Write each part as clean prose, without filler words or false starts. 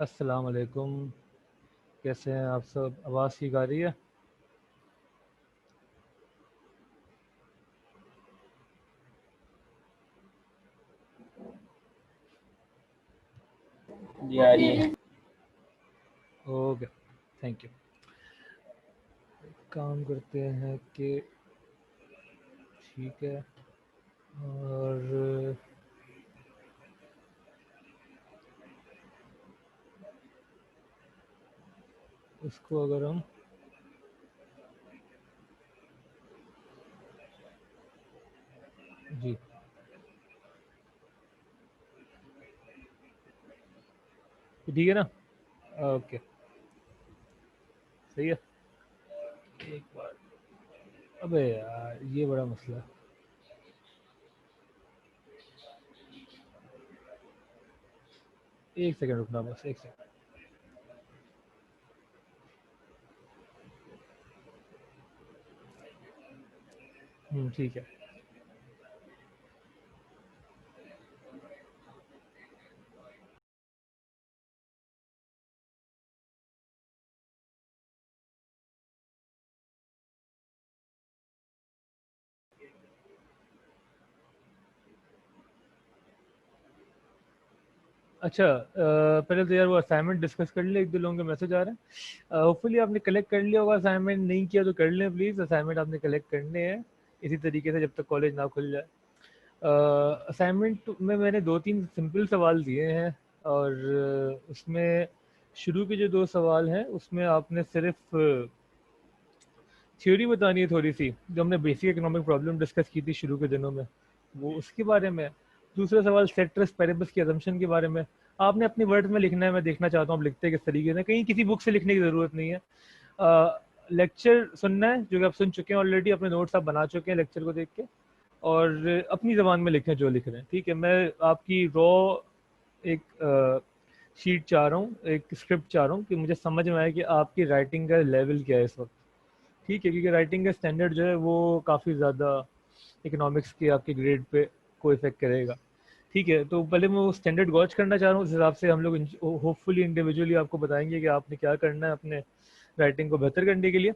अस्सलाम वालेकुम। कैसे हैं आप सब? आवाज़ ठीक आ रही है? जी आ रही है। Okay, thank you. काम करते हैं कि ठीक है। और इसको अगर हम जी ठीक है ना? ओके, सही है। एक बार, अबे यार ये बड़ा मसला है। एक सेकंड रुकना, बस एक सेकंड। ठीक है। अच्छा, पहले तो यार वो असाइनमेंट डिस्कस कर ले। एक दो लोगों के मैसेज आ रहे हैं। होपफुली आपने कलेक्ट कर लिया होगा। असाइनमेंट नहीं किया तो कर लें प्लीज़। असाइनमेंट आपने कलेक्ट करने हैं इसी तरीके से जब तक कॉलेज ना खुल जाए। असाइनमेंट में मैंने दो तीन सिंपल सवाल दिए हैं, और उसमें शुरू के जो दो सवाल हैं उसमें आपने सिर्फ थ्योरी बतानी है थोड़ी सी, जो हमने बेसिक इकोनॉमिक प्रॉब्लम डिस्कस की थी शुरू के दिनों में, वो उसके बारे में। दूसरा सवाल सेक्टर्स पेरेबस की अजम्पशन के बारे में। आपने अपनी वर्ड में लिखना है, मैं देखना चाहता हूँ आप लिखते हैं किस तरीके से। कहीं किसी बुक से लिखने की ज़रूरत नहीं है। लेक्चर सुनना है जो कि आप सुन चुके हैं ऑलरेडी, अपने नोट्स आप बना चुके हैं लेक्चर को देख के, और अपनी ज़बान में लिखें जो लिख रहे हैं। ठीक है, मैं आपकी रॉ एक शीट चाह रहा हूँ, एक स्क्रिप्ट चाह रहा हूँ कि मुझे समझ में आए कि आपकी राइटिंग का लेवल क्या है इस वक्त। ठीक है, क्योंकि राइटिंग का स्टैंडर्ड जो है वो काफ़ी ज़्यादा इकोनॉमिक्स के आपके ग्रेड पे को इफेक्ट करेगा। ठीक है, तो पहले मैं वो स्टैंडर्ड गॉच करना चाह रहा हूँ। उस हिसाब से हम लोग होपफुली इंडिविजुअली आपको बताएंगे कि आपने क्या करना है अपने राइटिंग को बेहतर करने के लिए।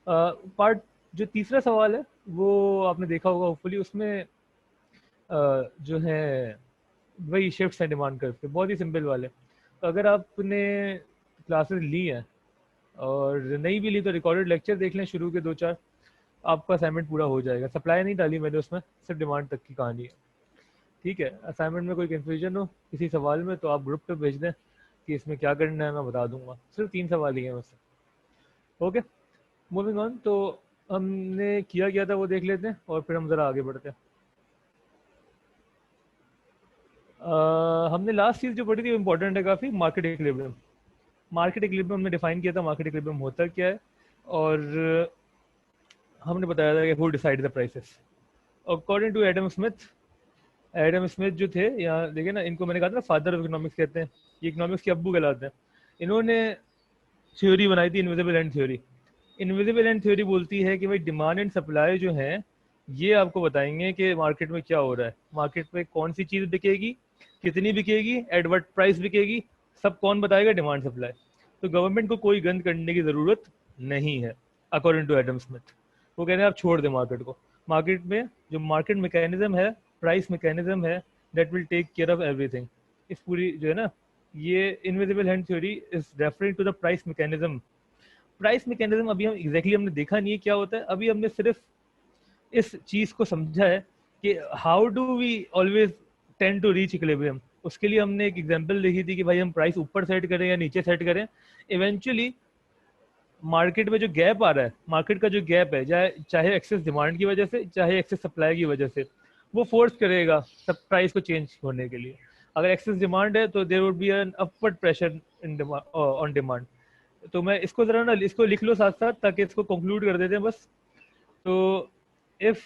पार्ट जो तीसरा सवाल है वो आपने देखा होगा होपफुली, उसमें जो है वही शिफ्ट्स हैं डिमांड कर्व पे, बहुत ही सिंपल वाले। तो अगर आपने क्लासेस ली हैं और नहीं भी ली तो रिकॉर्डेड लेक्चर देख लें शुरू के दो चार, आपका असाइनमेंट पूरा हो जाएगा। सप्लाई नहीं डाली मैंने उसमें, सिर्फ डिमांड तक की कहानी है। ठीक है, असाइनमेंट में कोई कन्फ्यूजन हो किसी सवाल में तो आप ग्रुप पे भेज दें कि इसमें क्या करना है, मैं बता दूंगा। सिर्फ तीन सवाल ही हैं मुझसे। Okay, moving on. तो हमने किया क्या था वो देख लेते हैं और फिर हम ज़रा आगे बढ़ते हैं। हमने लास्ट चीज़ जो पढ़ी थी वो इंपॉर्टेंट है काफ़ी, मार्केट इक्विलिब्रियम। मार्केट इक्विलिब्रियम हमने डिफाइन किया था, मार्केट इक्विलिब्रियम होता क्या है, और हमने बताया था कि who decide the prices according to Adam Smith. Adam Smith जो थे, यहाँ देखिए ना, इनको मैंने कहा था ना फादर ऑफ इकोनॉमिक्स कहते हैं, ये इकोनॉमिक्स के अब्बू कहलाते हैं। इन्होंने थ्योरी बनाई थी invisible and theory. Invisible and theory बोलती है कि भाई डिमांड एंड सप्लाई जो है ये आपको बताएंगे कि मार्केट में क्या हो रहा है, मार्केट में कौन सी चीज़ बिकेगी, कितनी बिकेगी, एट व्हाट प्राइस बिकेगी, सब कौन बताएगा? Demand supply. तो गवर्नमेंट को कोई गंद करने की ज़रूरत नहीं है अकॉर्डिंग टू एडम स्मिथ। वो कह रहे हैं आप छोड़ दें मार्केट को। मार्केट में जो मार्केट मैकेनिज्म है, प्राइस मैकेनिज्म है, that will take care of everything. इस पूरी जो है ना, ये invisible hand theory is referring to the price mechanism. Price mechanism अभी हम एग्जैक्टली हमने देखा नहीं है क्या होता है, अभी हमने सिर्फ इस चीज को समझा है कि how do we always tend to reach equilibrium. उसके लिए हमने एक एग्जांपल देखी थी कि भाई हम प्राइस ऊपर सेट करें या नीचे सेट करें, इवेंचुअली मार्केट में जो गैप आ रहा है, मार्केट का जो गैप है, चाहे चाहे एक्सेस डिमांड की वजह से चाहे एक्सेस सप्लाई की वजह से, वो फोर्स करेगा सब प्राइस को चेंज होने के लिए। अगर एक्सेस डिमांड है तो there would be an upward pressure in on demand. तो मैं इसको जरा ना इसको लिख लो साथ साथ ताकि इसको कंक्लूड कर देते हैं बस। तो if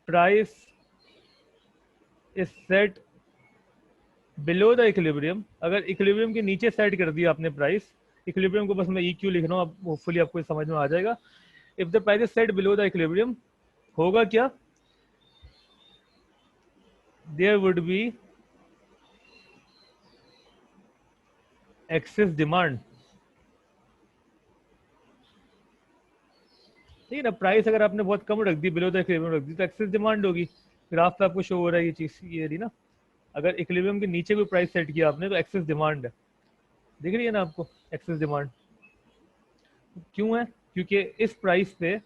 price is set below the equilibrium, अगर इक्विलिब्रियम के नीचे सेट कर दिया आपने प्राइस, इक्विलिब्रियम को बस मैं EQ लिख रहा हूँ, अब होपफुली आपको समझ में आ जाएगा। If the price is set below the equilibrium, होगा क्या? There would be excess demand, ठीक है ना। प्राइस अगर आपने बहुत कम रख दी, बिलो द इक्विलिब्रियम रख दी, तो एक्सेस डिमांड होगी। ग्राफ पे आपको शो हो रहा है ये चीज, ये रही ना। अगर इक्विलिब्रियम के नीचे कोई प्राइस सेट किया आपने तो एक्सेस डिमांड है, दिख रही है ना आपको एक्सेस डिमांड। क्यों है? क्योंकि इस प्राइस पे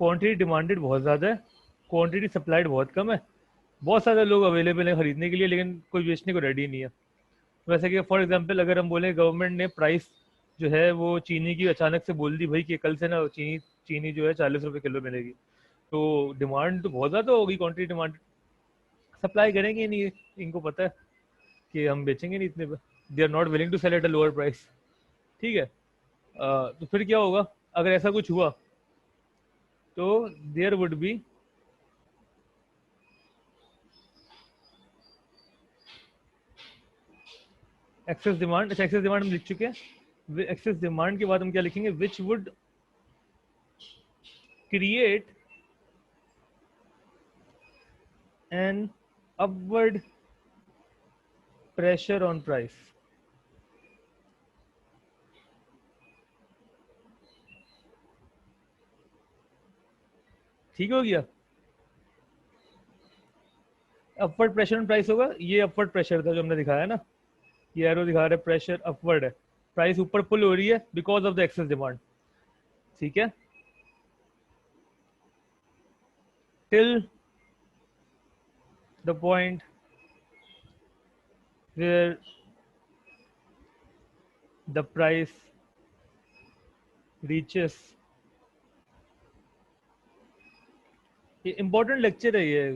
क्वांटिटी डिमांडेड बहुत ज़्यादा है, क्वांटिटी सप्लाइड बहुत कम है। बहुत सारे लोग अवेलेबल हैं खरीदने के लिए, लेकिन कोई बेचने को रेडी नहीं है। वैसे कि फॉर एग्जांपल अगर हम बोले गवर्नमेंट ने प्राइस जो है वो चीनी की अचानक से बोल दी भाई कि कल से ना चीनी चीनी जो है 40 रुपये किलो मिलेगी, तो डिमांड तो बहुत ज़्यादा होगी, क्वांटिटी डिमांड, सप्लाई करेंगे ही नहीं। इनको पता है कि हम बेचेंगे नहीं इतने पे, they are not willing to sell at a lower price. ठीक है। तो फिर क्या होगा अगर ऐसा कुछ हुआ? तो there would be excess demand. अच्छा, एक्सेस डिमांड हम लिख चुके हैं। एक्सेस डिमांड के बाद हम क्या लिखेंगे? Which would create an upward pressure on price. ठीक हो गया। अपवर्ड प्रेशर ऑन प्राइस होगा, ये अपवर्ड प्रेशर था जो हमने दिखाया ना, ये एरो दिखा रहा है प्रेशर अपवर्ड है, प्राइस ऊपर पुल हो रही है because of the excess demand. ठीक है। Till the point where the price reaches, ये इंपॉर्टेंट लेक्चर है, ये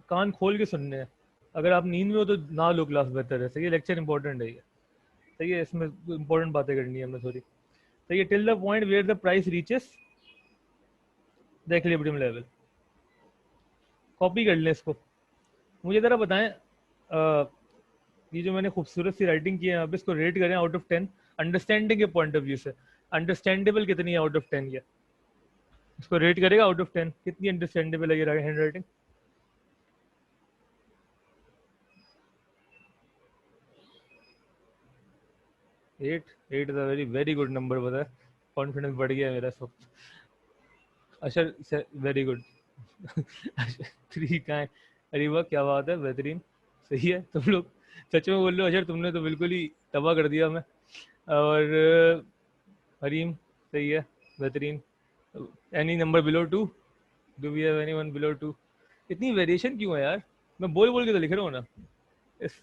कान खोल के सुनने हैं। अगर आप नींद में हो तो ना लो क्लास, बेहतर है। सही है, लेक्चर इंपॉर्टेंट है ये। सही है, इसमें इंपॉर्टेंट बातें करनी है हमें थोड़ी। सही है। Till the point where the price reaches the equilibrium level. Copy कर लें इसको। मुझे ज़रा बताएं, ये जो मैंने खूबसूरत सी राइटिंग की है यहाँ पे, इसको रेट करें आउट ऑफ 10 अंडरस्टैंडिंग के पॉइंट ऑफ व्यू से। अंडरस्टैंडेबल कितनी है आउट ऑफ 10 ये? इसको रेट करेगा आउट ऑफ 10, कितनी अंडरस्टैंडेबल है ये hand writing? 8। 8 is a very very good number, पता है, कॉन्फिडेंस बढ़ गया मेरा सब। अच्छा, वेरी गुड। 3 कहाँ है? अरे वाह, क्या बात है, बेहतरीन। सही है, तुम लोग सच में बोल रहे हो अशर, तुमने तो बिल्कुल ही तबाह कर दिया हमें। और हरीम, सही है, बेहतरीन। Any number below 2? Do we have anyone below 2? इतनी वेरिएशन क्यों है यार? मैं बोल बोल के तो लिख रहा हूँ ना। इस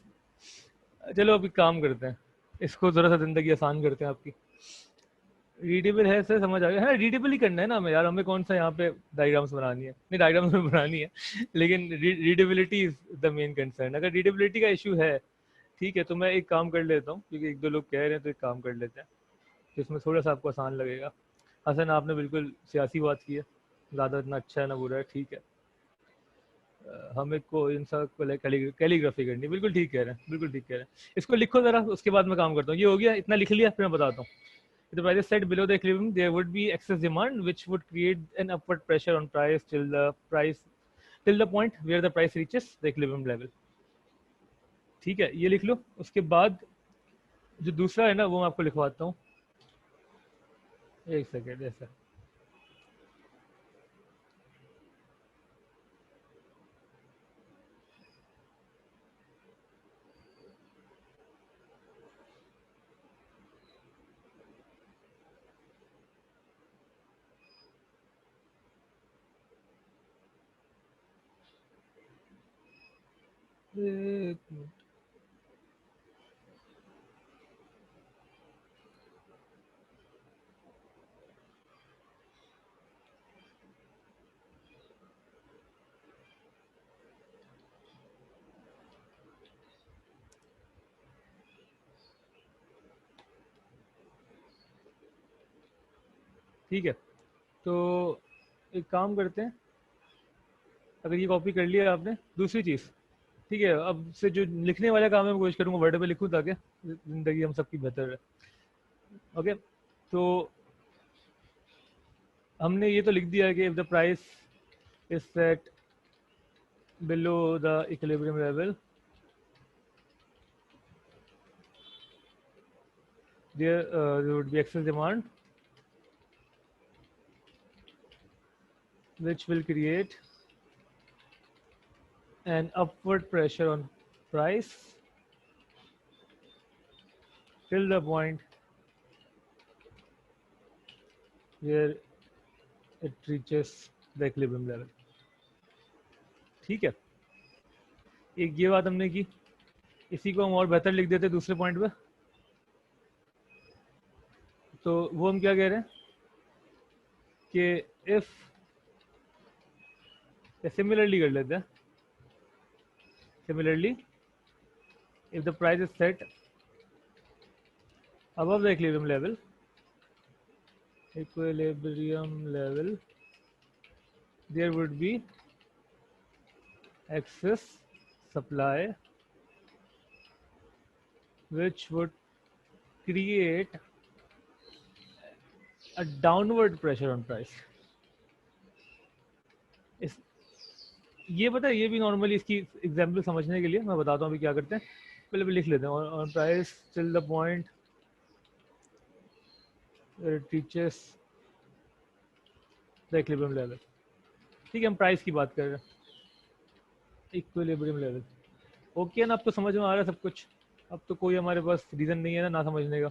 चलो अभी काम करते हैं, इसको थोड़ा सा ज़िंदगी आसान करते हैं आपकी। रीडेबल है सर, समझ आ गया है ना, रीडेबल ही करना है ना हमें यार, हमें कौन सा यहाँ पे डायग्राम्स बनानी है, नहीं डायग्राम्स में बनानी है, लेकिन readability is the main concern. अगर रीडेबिलिटी का इशू है, ठीक है, तो मैं एक काम कर लेता हूँ, क्योंकि एक दो लोग कह रहे हैं, तो एक काम कर लेते हैं जिसमें थोड़ा सा आपको आसान लगेगा। हसन, आपने बिल्कुल सियासी बात की है, ज़्यादा इतना अच्छा है ना बुरा है, ठीक है। हमें को इन सब को कैलीग्राफी करनी, बिल्कुल ठीक कह रहे हैं, बिल्कुल ठीक कह रहे हैं। इसको लिखो ज़रा, उसके बाद मैं काम करता हूँ। ये हो गया, इतना लिख लिया, फिर मैं बताता हूँ। If the price is set below the equilibrium, there would be excess demand, which would create an upward pressure on price till the point where the price reaches the equilibrium level. ठीक है, ये लिख लो। उसके बाद जो दूसरा है ना, वो मैं आपको लिखवाता हूँ। एक सेकेंड ऐसा। एक मिनट। ठीक है, तो एक काम करते हैं, अगर ये कॉपी कर लिया आपने, दूसरी चीज़, ठीक है, अब से जो लिखने वाला काम है मैं कोशिश करूँगा वर्ड पे लिखूँ, ताकि ज़िंदगी हम सबकी बेहतर है। ओके, तो हमने ये तो लिख दिया है कि if the price is set below the equilibrium level, there would be excess demand which will create an upward pressure on price till the point where it reaches the equilibrium level. ठीक है, एक ये बात हमने की, इसी को हम और बेहतर लिख देते दूसरे पॉइंट पे। तो वो हम क्या कह रहे हैं कि इफ सिमिलरली कर लेते हैं, similarly if the price is set above the equilibrium level, there would be excess supply which would create a downward pressure on price. ये पता है, ये भी नॉर्मली इसकी एग्जाम्पल समझने के लिए मैं बताता हूँ अभी क्या करते हैं। पहले लिख लेते हैं on price till the point it reaches the equilibrium level। ठीक है, हम प्राइस की बात कर रहे हैं, इक्विलिब्रियम लेवल। ओके ना, अब तो समझ में आ रहा है सब कुछ, अब तो कोई हमारे पास रीज़न नहीं है ना समझने का।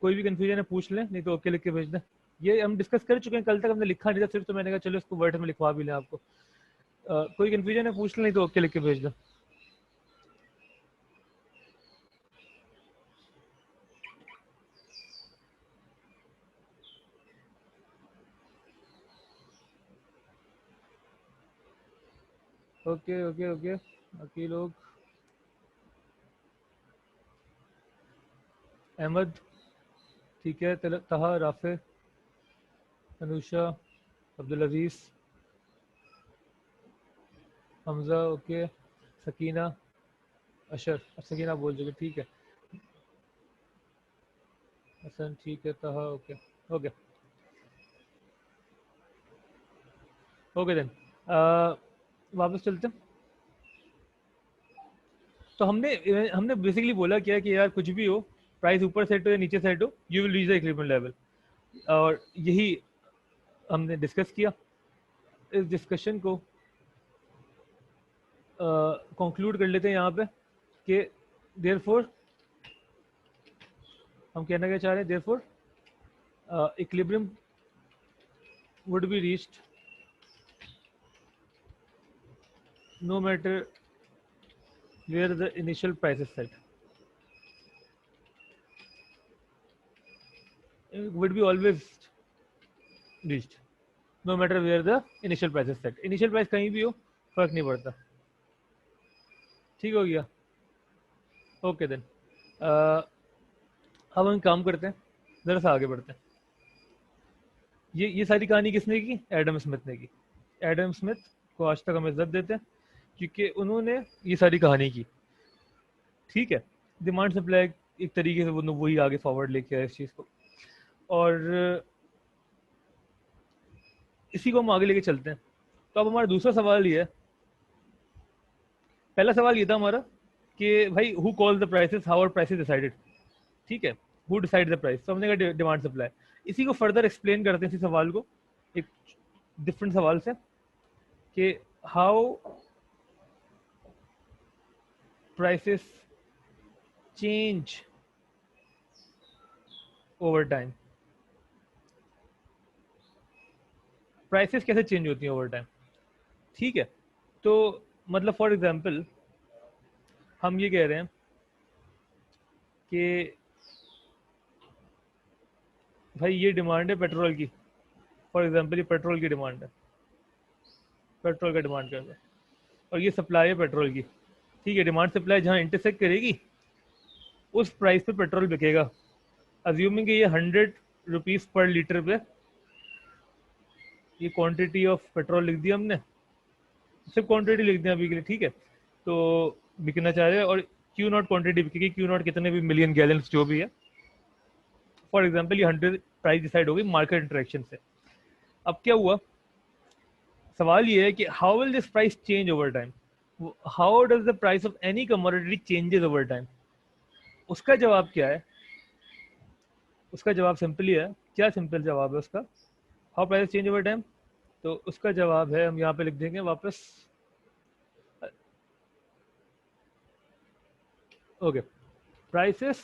कोई भी कंफ्यूजन है पूछ लें, नहीं तो ओके लिख के भेज दें। ये हम डिस्कस कर चुके हैं, कल तक हमने लिखा नहीं था सिर्फ, तो मैंने कहा चलो इसको वर्ड में लिखवा भी लें आपको। कोई कंफ्यूजन है पूछ लें, नहीं तो ओके लिख के भेज दें। ओके ओके ओके, बाकी लोग अहमद ठीक है, तहा, राफे, अनुषा, अब्दुल अजीज, हमजा ओके, सकीना, अशर, सकीना बोल चुके ठीक है, हसन ठीक है, तहा ओके ओके ओके देन वापस चलते हैं। तो हमने बेसिकली बोला क्या कि यार कुछ भी हो, प्राइस ऊपर सेट हो या नीचे सेट हो, you will reach the equilibrium level, और यही हमने डिस्कस किया। इस डिस्कशन को कंक्लूड कर लेते हैं यहाँ पे कि देयरफॉर हम कहना क्या चाह रहे हैं, therefore equilibrium would be reached no matter where the initial price is set, it would be always reached no matter where the initial price is set। initial price कहीं भी हो फर्क नहीं पड़ता। ठीक हो गया, ओके देन अब हम काम करते हैं, जरा सा आगे बढ़ते हैं। ये सारी कहानी किसने की? एडम स्मिथ ने की। एडम स्मिथ को आज तक हम इज्जत देते हैं क्योंकि उन्होंने ये सारी कहानी की। ठीक है, डिमांड सप्लाई एक तरीके से वही आगे फॉरवर्ड लेके आए इस चीज़ को, और इसी को हम आगे लेके चलते हैं। तो अब हमारा दूसरा सवाल ये है, पहला सवाल ये था हमारा कि भाई who calls the prices, how are prices decided. ठीक है, हु डिसाइड द प्राइस, तो हमने कहा डिमांड सप्लाई। इसी को फर्दर एक्सप्लेन करते हैं इसी सवाल को एक डिफरेंट सवाल से कि how prices change over time। Prices कैसे चेंज होती हैं ओवर टाइम। ठीक है, तो मतलब फॉर एग्जांपल हम ये कह रहे हैं कि भाई ये डिमांड है पेट्रोल की, फॉर एग्जांपल ये पेट्रोल की डिमांड है, पेट्रोल का डिमांड कर रहे हैं, और ये सप्लाई है पेट्रोल की। ठीक है, डिमांड सप्लाई जहाँ इंटरसेक्ट करेगी उस प्राइस पे पेट्रोल बिकेगा। अज्यूमिंग ये 100 रुपीज़ पर लीटर पे ये क्वांटिटी ऑफ पेट्रोल लिख दिया हमने, सिर्फ क्वांटिटी लिख दिया अभी के लिए। ठीक है, तो बिकना चाह रहे हैं और क्यू नॉट क्वांटिटी बिकेगी, क्यू नॉट कितने भी मिलियन गैलन जो भी है। फॉर एग्जांपल ये 100 प्राइस डिसाइड होगी मार्केट इंटरेक्शन से। अब क्या हुआ, सवाल ये है कि how will this price change over time, how does the price of any commodity changes over time. उसका जवाब क्या है उसका जवाब सिंपली है, क्या सिंपल जवाब है उसका, how price change over time. तो उसका जवाब है, हम यहाँ पे लिख देंगे वापस, okay, prices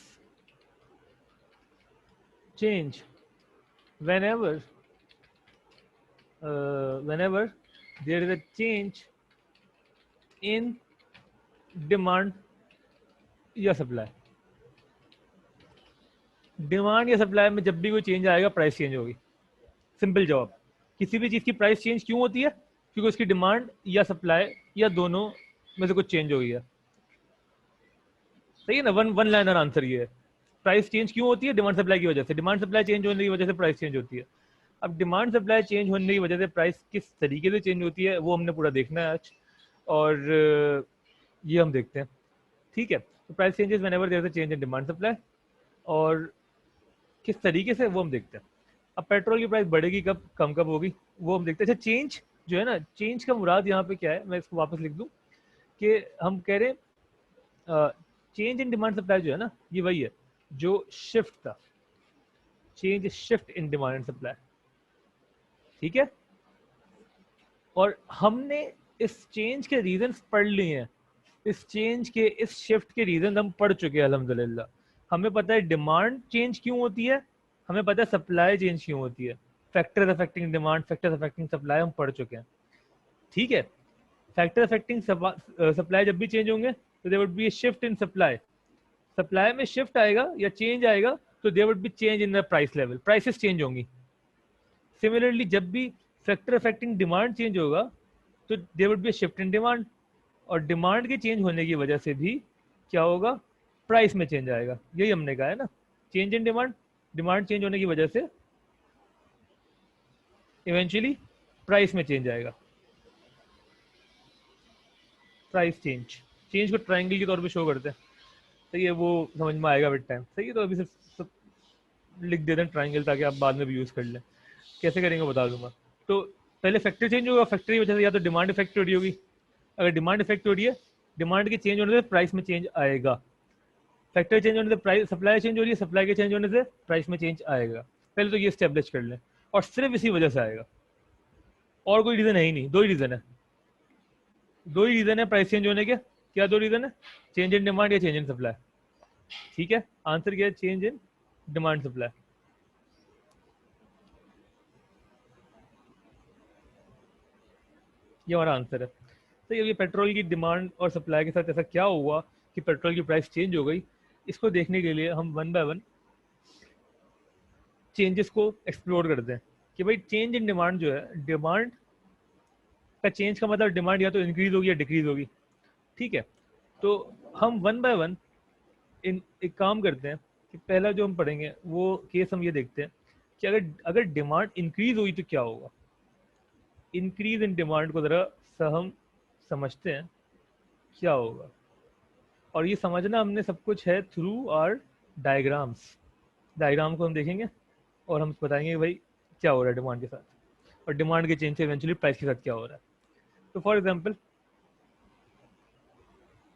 change whenever whenever there is a change in demand या सप्लाई। डिमांड या सप्लाई में जब भी कोई चेंज आएगा प्राइस चेंज होगी। सिंपल जवाब, किसी भी चीज की प्राइस चेंज क्यों होती है, क्योंकि उसकी डिमांड या सप्लाई या दोनों में से कुछ चेंज हो गई है। सही है ना, वन वन लाइनर आंसर ये है। प्राइस चेंज क्यों होती है, डिमांड सप्लाई की वजह से। डिमांड सप्लाई चेंज होने की वजह से प्राइस चेंज होती है। अब डिमांड सप्लाई चेंज होने की वजह से प्राइस किस तरीके से चेंज होती है वो हमने पूरा देखना है आज, और ये हम देखते हैं। ठीक है, तो price changes whenever there is a change in demand supply, और किस तरीके से वो हम देखते हैं। अब पेट्रोल की प्राइस बढ़ेगी कब, कम कब होगी, वो हम देखते हैं। अच्छा, चेंज जो है ना, चेंज का मुराद यहाँ पे क्या है, मैं इसको वापस लिख दूं कि हम कह रहे हैं चेंज इन डिमांड सप्लाई जो है ना, ये वही है जो शिफ्ट था, change shift in demand and supply. ठीक है, और हमने इस चेंज के रीजंस पढ़ लिए हैं, इस चेंज के, इस शिफ्ट के रीजन हम पढ़ चुके हैं अल्हम्दुलिल्लाह। हमें पता है डिमांड चेंज क्यों होती है, हमें पता है सप्लाई चेंज क्यों होती है। Factors affecting demand, factors affecting supply हम पढ़ चुके हैं। ठीक है, फैक्टर अफेक्टिंग सप्लाई जब भी चेंज होंगे तो there would be a shift in supply. Supply में शिफ्ट आएगा या चेंज आएगा तो there would be change in the price level, prices change होंगी। सिमिलरली जब भी फैक्टर अफेक्टिंग डिमांड चेंज होगा तो there would be a shift in demand, और डिमांड के चेंज होने की वजह से भी क्या होगा, प्राइस में चेंज आएगा। यही हमने कहा है ना, change in demand, demand change होने की वजह से इवेंचुअली प्राइस में चेंज आएगा। प्राइस चेंज, चेंज को ट्रायंगल के तौर पे शो करते हैं। सही है, वो समझ में आएगा विद टाइम। सही है, तो अभी सिर्फ लिख देते हैं ट्रायंगल ताकि आप बाद में भी यूज कर लें। कैसे करेंगे बता दूंगा। तो पहले फैक्टर चेंज होगा, फैक्टर की वजह से या तो डिमांड इफेक्ट हो रही होगी, अगर डिमांड इफेक्ट हो रही है, डिमांड के चेंज होने से प्राइस में चेंज आएगा। फैक्टर चेंज होने से प्राइस, सप्लाई चेंज हो रही है, सप्लाई के चेंज होने से प्राइस में चेंज आएगा। पहले तो ये स्टेब्लिश कर लें, और सिर्फ इसी वजह से आएगा, और कोई रीजन है ही नहीं। दो ही रीजन है, दो ही रीजन है प्राइस चेंज होने के। क्या दो रीजन है, चेंज इन डिमांड या चेंज इन सप्लाई। ठीक है, आंसर क्या है, चेंज इन डिमांड सप्लाई। ये हमारा आंसर है। तो ये पेट्रोल की डिमांड और सप्लाई के साथ ऐसा क्या हुआ कि पेट्रोल की प्राइस चेंज हो गई, इसको देखने के लिए हम वन बाय वन चेंजेस को एक्सप्लोर करते हैं कि भाई चेंज इन डिमांड जो है, डिमांड का चेंज का मतलब डिमांड या तो इंक्रीज होगी या डिक्रीज होगी। ठीक है, तो हम वन बाय वन इन एक काम करते हैं कि पहला जो हम पढ़ेंगे वो केस हम ये देखते हैं कि अगर अगर डिमांड इंक्रीज हुई तो क्या होगा। इंक्रीज इन डिमांड को जरा हम समझते हैं क्या होगा, और ये समझना हमने सब कुछ है थ्रू आर डायग्राम्स। डायग्राम को हम देखेंगे और हम बताएंगे भाई क्या हो रहा है डिमांड के साथ, और डिमांड के चेंज से इवेंचुअली प्राइस के साथ क्या हो रहा है। तो फॉर एग्जांपल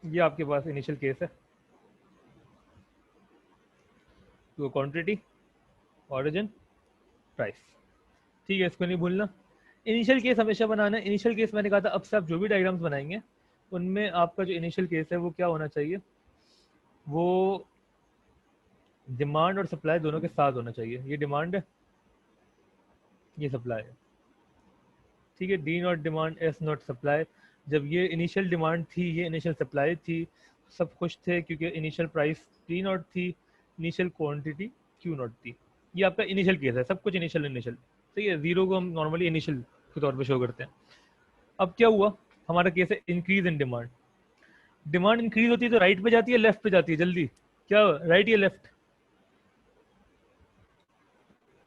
ये आपके पास इनिशियल केस है, तो क्वांटिटी, ऑरिजिन, प्राइस। ठीक है, इसको नहीं भूलना। इनिशियल केस हमेशा बनाना है। इनिशियल केस मैंने कहा था, अब से आप जो भी डायग्राम्स बनाएंगे उनमें आपका जो इनिशियल केस है वो क्या होना चाहिए, वो डिमांड और सप्लाई दोनों के साथ होना चाहिए। ये डिमांड है, ये सप्लाई है। ठीक है, D not demand, S not supply. जब ये इनिशियल डिमांड थी, ये इनिशियल सप्लाई थी, सब खुश थे क्योंकि इनिशियल प्राइस टी नॉट थी, इनिशियल क्वांटिटी क्यू नॉट थी। ये आपका इनिशियल केस है, सब कुछ इनिशियल इनिशियल। ठीक है, जीरो को हम नॉर्मली इनिशियल के तौर पे शो करते हैं। अब क्या हुआ, हमारा केस है increase in demand. Demand increase होती है तो राइट पे जाती है, लेफ्ट पे जाती है, जल्दी क्या राइट या left?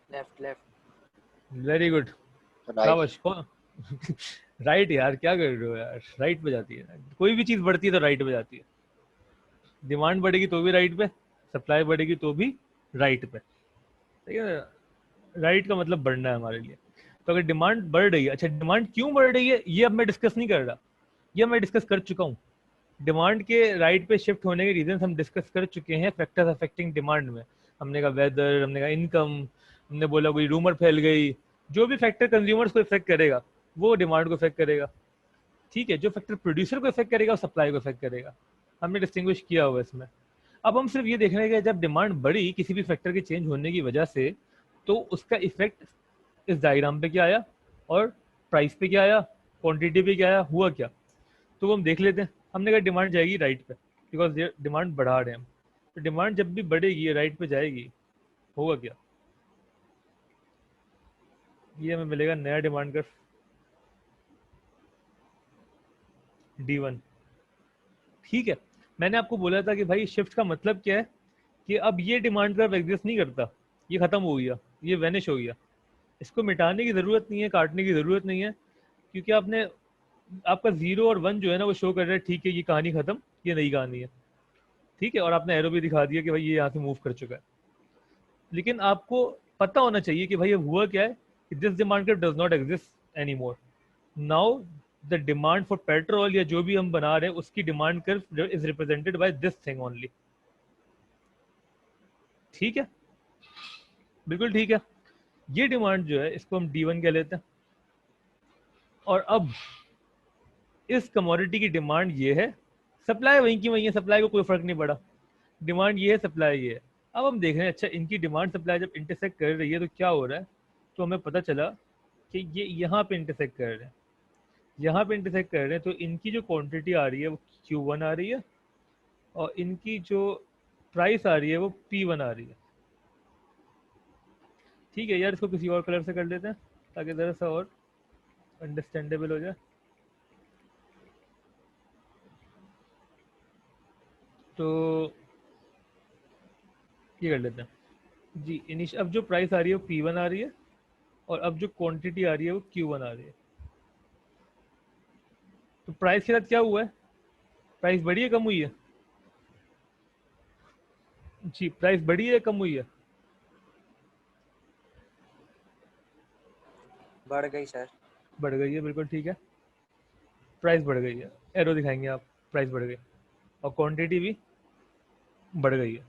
Left left. Very good, right. शाबाश। राइट यार, क्या कर रहे हो यार, राइट पे जाती है। कोई भी चीज बढ़ती है तो राइट पे जाती है। डिमांड बढ़ेगी तो भी राइट पे, सप्लाई बढ़ेगी तो भी राइट पे। ठीक है, राइट का मतलब बढ़ना है हमारे लिए। तो अगर डिमांड बढ़ रही है, अच्छा डिमांड क्यों बढ़ रही है ये अब मैं डिस्कस नहीं कर रहा, ये मैं डिस्कस कर चुका हूँ। डिमांड के राइट पे शिफ्ट होने के रीजन हम डिस्कस कर चुके हैं फैक्टर्स अफेक्टिंग डिमांड में। हमने कहा वेदर, हमने कहा इनकम, हमने बोला कोई रूमर फैल गई, जो भी फैक्टर कंज्यूमर्स को इफेक्ट करेगा वो डिमांड को इफेक्ट करेगा। ठीक है, जो फैक्टर प्रोड्यूसर को इफेक्ट करेगा वो सप्लाई को इफेक्ट करेगा। हमने डिस्टिंग्विश किया हुआ इसमें। अब हम सिर्फ ये देख रहे हैं कि जब डिमांड बढ़ी किसी भी फैक्टर के चेंज होने की वजह से, तो उसका इफेक्ट इस डायग्राम पे क्या आया और प्राइस पे क्या आया, क्वांटिटी पे क्या आया, हुआ क्या। तो वो हम देख लेते हैं। हमने कहा डिमांड जाएगी राइट पे, बिकॉज डिमांड बढ़ा रहे हैं हम। तो डिमांड जब भी बढ़ेगी राइट पे जाएगी, होगा क्या, ये हमें मिलेगा नया डिमांड कर्व D1। ठीक है, मैंने आपको बोला था कि भाई शिफ्ट का मतलब क्या है, कि अब ये डिमांड कर्व एग्जिस्ट नहीं करता, ये खत्म हो गया, ये वैनिश हो गया। इसको मिटाने की जरूरत नहीं है, काटने की जरूरत नहीं है, क्योंकि आपने आपका 0 और 1 जो है ना वो शो कर रहा है ठीक है ये कहानी खत्म, ये नई कहानी है। ठीक है, और आपने एरो भी दिखा दिया कि भाई ये यहाँ से मूव कर चुका है। लेकिन आपको पता होना चाहिए कि भाई अब हुआ क्या है, कि this demand curve does not exist any more. Now the demand for petrol या जो भी हम बना रहे हैं उसकी demand curve is represented by this thing only. ठीक है, बिल्कुल ठीक है। ये डिमांड जो है इसको हम D1 कह लेते हैं। और अब इस कमोडिटी की डिमांड ये है, सप्लाई वहीं की वहीं है, सप्लाई को कोई फर्क नहीं पड़ा। डिमांड ये है, सप्लाई ये है। अब हम देख रहे हैं अच्छा इनकी डिमांड सप्लाई जब इंटरसेक्ट कर रही है तो क्या हो रहा है। तो हमें पता चला कि ये यहाँ पे इंटरसेक्ट कर रहे हैं, यहाँ पे इंटरसेक्ट कर रहे हैं, तो इनकी जो क्वांटिटी आ रही है वो Q1 आ रही है, और इनकी जो प्राइस आ रही है वो P1 आ रही है। ठीक है यार, इसको किसी और कलर से कर लेते हैं ताकि ज़रा सा और अंडरस्टैंडेबल हो जाए। तो ये कर लेते हैं जी। अब जो प्राइस आ रही है वो P1 आ रही है, और अब जो क्वांटिटी आ रही है वो Q1 आ रही है। तो प्राइस के साथ क्या हुआ है, प्राइस बढ़ी है कम हुई है जी, प्राइस बढ़ी है कम हुई है। बढ़ गई सर। बढ़ गई है, बिल्कुल ठीक है, प्राइस बढ़ गई है, एरो दिखाएंगे आप, प्राइस बढ़ गई और क्वांटिटी भी बढ़ गई है।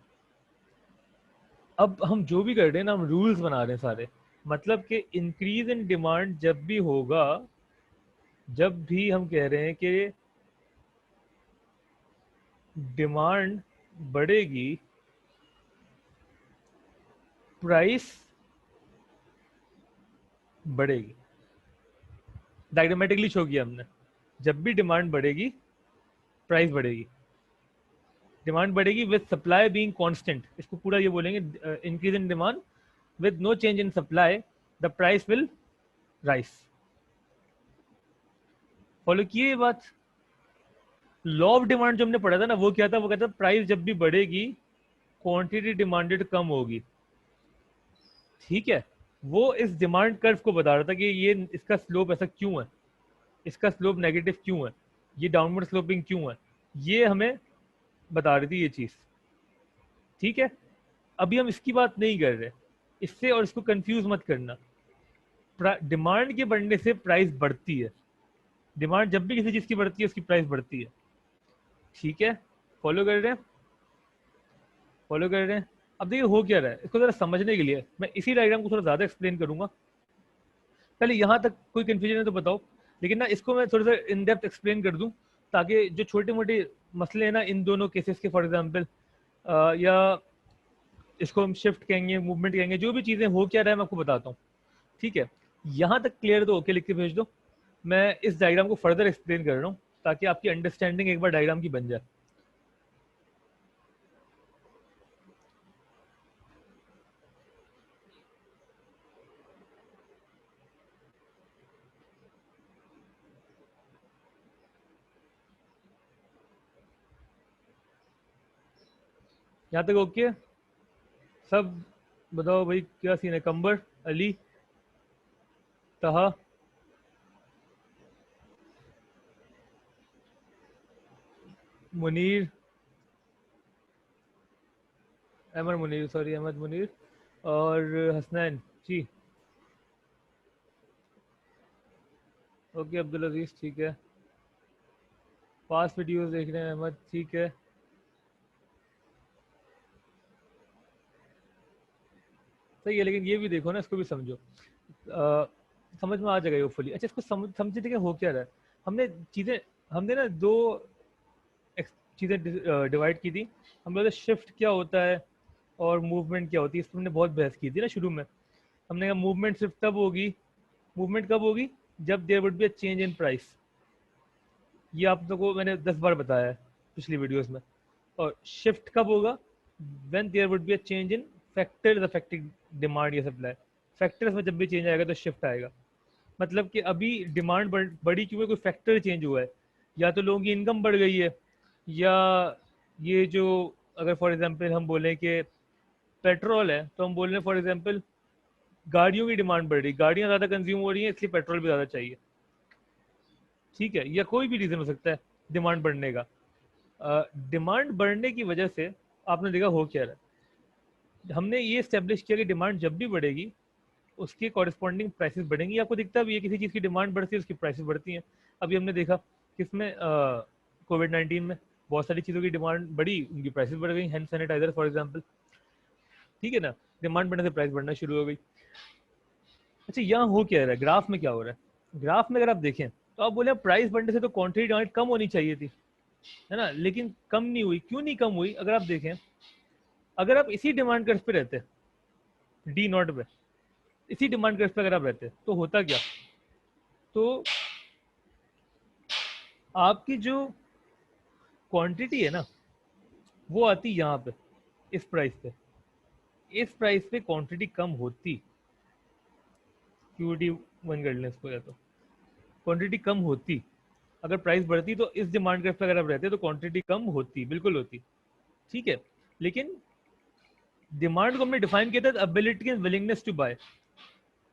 अब हम जो भी कर रहे हैं ना, हम रूल्स बना रहे हैं सारे, मतलब कि इंक्रीज इन डिमांड जब भी होगा, जब भी हम कह रहे हैं कि डिमांड बढ़ेगी प्राइस बढ़ेगी, डायग्रामेटिकली शो किया हमने। जब भी डिमांड बढ़ेगी प्राइस बढ़ेगी, डिमांड बढ़ेगी विद सप्लाई बीइंग कांस्टेंट, इसको पूरा ये बोलेंगे increase in demand with no change in supply the price will rise. Follow किए ये बात। लॉ ऑफ डिमांड जो हमने पढ़ा था ना वो क्या था, वो कहता प्राइस जब भी बढ़ेगी क्वांटिटी डिमांडेड कम होगी। ठीक है, वो इस डिमांड कर्व को बता रहा था कि ये इसका स्लोप ऐसा क्यों है, इसका स्लोप नेगेटिव क्यों है, ये डाउनवर्ड स्लोपिंग क्यों है, ये हमें बता रही थी ये चीज। ठीक है, अभी हम इसकी बात नहीं कर रहे, इससे और इसको कंफ्यूज मत करना। डिमांड के बढ़ने से प्राइस बढ़ती है, डिमांड जब भी किसी चीज की बढ़ती है उसकी प्राइस बढ़ती है। ठीक है, फॉलो कर रहे हैं, फॉलो कर रहे हैं। अब देखिए हो क्या रहा है, इसको जरा समझने के लिए मैं इसी डायग्राम को थोड़ा ज्यादा एक्सप्लेन करूंगा। पहले यहाँ तक कोई कंफ्यूजन है तो बताओ, लेकिन ना इसको मैं थोड़ा सा इन डेप्थ एक्सप्लेन कर दूं, ताकि जो छोटे मोटे मसले हैं ना इन दोनों केसेस के, फॉर एग्जांपल या इसको हम शिफ्ट कहेंगे, मूवमेंट कहेंगे, जो भी चीजें हो क्या रहा है मैं आपको बताता हूँ। ठीक है, यहाँ तक क्लियर तो ओके लिख के भेज दो। मैं इस डायग्राम को फर्दर एक्सप्लेन कर रहा हूँ ताकि आपकी अंडरस्टैंडिंग एक बार डायग्राम की बन जाए। यहाँ तक ओके सब? बताओ भाई क्या सीन है, कंबर, अली, तहा, मुनीर, अहमद मुनीर, सॉरी अहमद मुनीर और हसनैन जी। ओके अब्दुल अजीज ठीक है, पास वीडियोस देख रहे हैं अहमद ठीक है। सही है, लेकिन ये भी देखो ना, इसको भी समझो। समझ में आ जाएगा होपफुली। अच्छा, इसको समझे थे कि हो क्या रहा है। हमने चीज़ें हमने ना दो चीज़ें डिवाइड की थी। हम बोले शिफ्ट क्या होता है और मूवमेंट क्या होती है, इस पर हमने बहुत बहस की थी ना शुरू में। हमने कहा मूवमेंट सिर्फ तब होगी, मूवमेंट कब होगी, जब there would be a change in price. ये आप लोगों को मैंने 10 बार बताया है पिछली वीडियोस में। और शिफ्ट कब होगा, when there would be a change in factors affecting demand या सप्लाई। फैक्टर्स में जब भी चेंज आएगा तो शिफ्ट आएगा। मतलब कि अभी डिमांड बढ़ी क्योंकि कोई फैक्टर चेंज हुआ है, या तो लोगों की इनकम बढ़ गई है, या ये जो, अगर फॉर एग्जांपल हम बोलें कि पेट्रोल है, तो हम बोल रहे हैं फॉर एग्जांपल गाड़ियों की डिमांड बढ़ रही, गाड़ियां ज़्यादा कंज्यूम हो रही हैं, इसलिए पेट्रोल भी ज़्यादा चाहिए। ठीक है, या कोई भी रीज़न हो सकता है डिमांड बढ़ने का। डिमांड बढ़ने की वजह से आपने देखा हो क्या रहा है। हमने ये इस्टेब्लिश किया कि डिमांड जब भी बढ़ेगी उसके कॉरेस्पॉन्डिंग प्राइसेस बढ़ेंगी। आपको दिखता भी है किसी चीज़ की डिमांड बढ़ती है उसकी प्राइसेस बढ़ती हैं। अभी हमने देखा किसमें, कोविड-19 में बहुत सारी चीज़ों की डिमांड बढ़ी, उनकी प्राइसेस बढ़ गई। हैंड सैनिटाइजर फॉर एग्जाम्पल, ठीक है ना, डिमांड बढ़ने से प्राइस बढ़ना शुरू हो गई। अच्छा, यहाँ हो क्या रहा है, ग्राफ में क्या हो रहा है। ग्राफ में अगर आप देखें तो आप बोले प्राइस बढ़ने से तो क्वांटिटी डिमांड कम होनी चाहिए थी, है ना, लेकिन कम नहीं हुई। क्यों नहीं कम हुई, अगर आप देखें, अगर आप इसी डिमांड कर्व पे रहते, डी नॉट पे, इसी डिमांड कर्व पे अगर आप रहते तो होता क्या, तो आपकी जो क्वांटिटी है ना वो आती यहाँ पे, इस प्राइस पे। इस प्राइस पे क्वांटिटी कम होती, क्यूडी वन कर लें इसको, या तो क्वांटिटी कम होती। अगर प्राइस बढ़ती तो इस डिमांड कर्व पे अगर आप रहते तो क्वांटिटी कम होती, बिल्कुल होती। ठीक है, लेकिन डिमांड को हमने डिफाइन किया था ability and willingness to buy.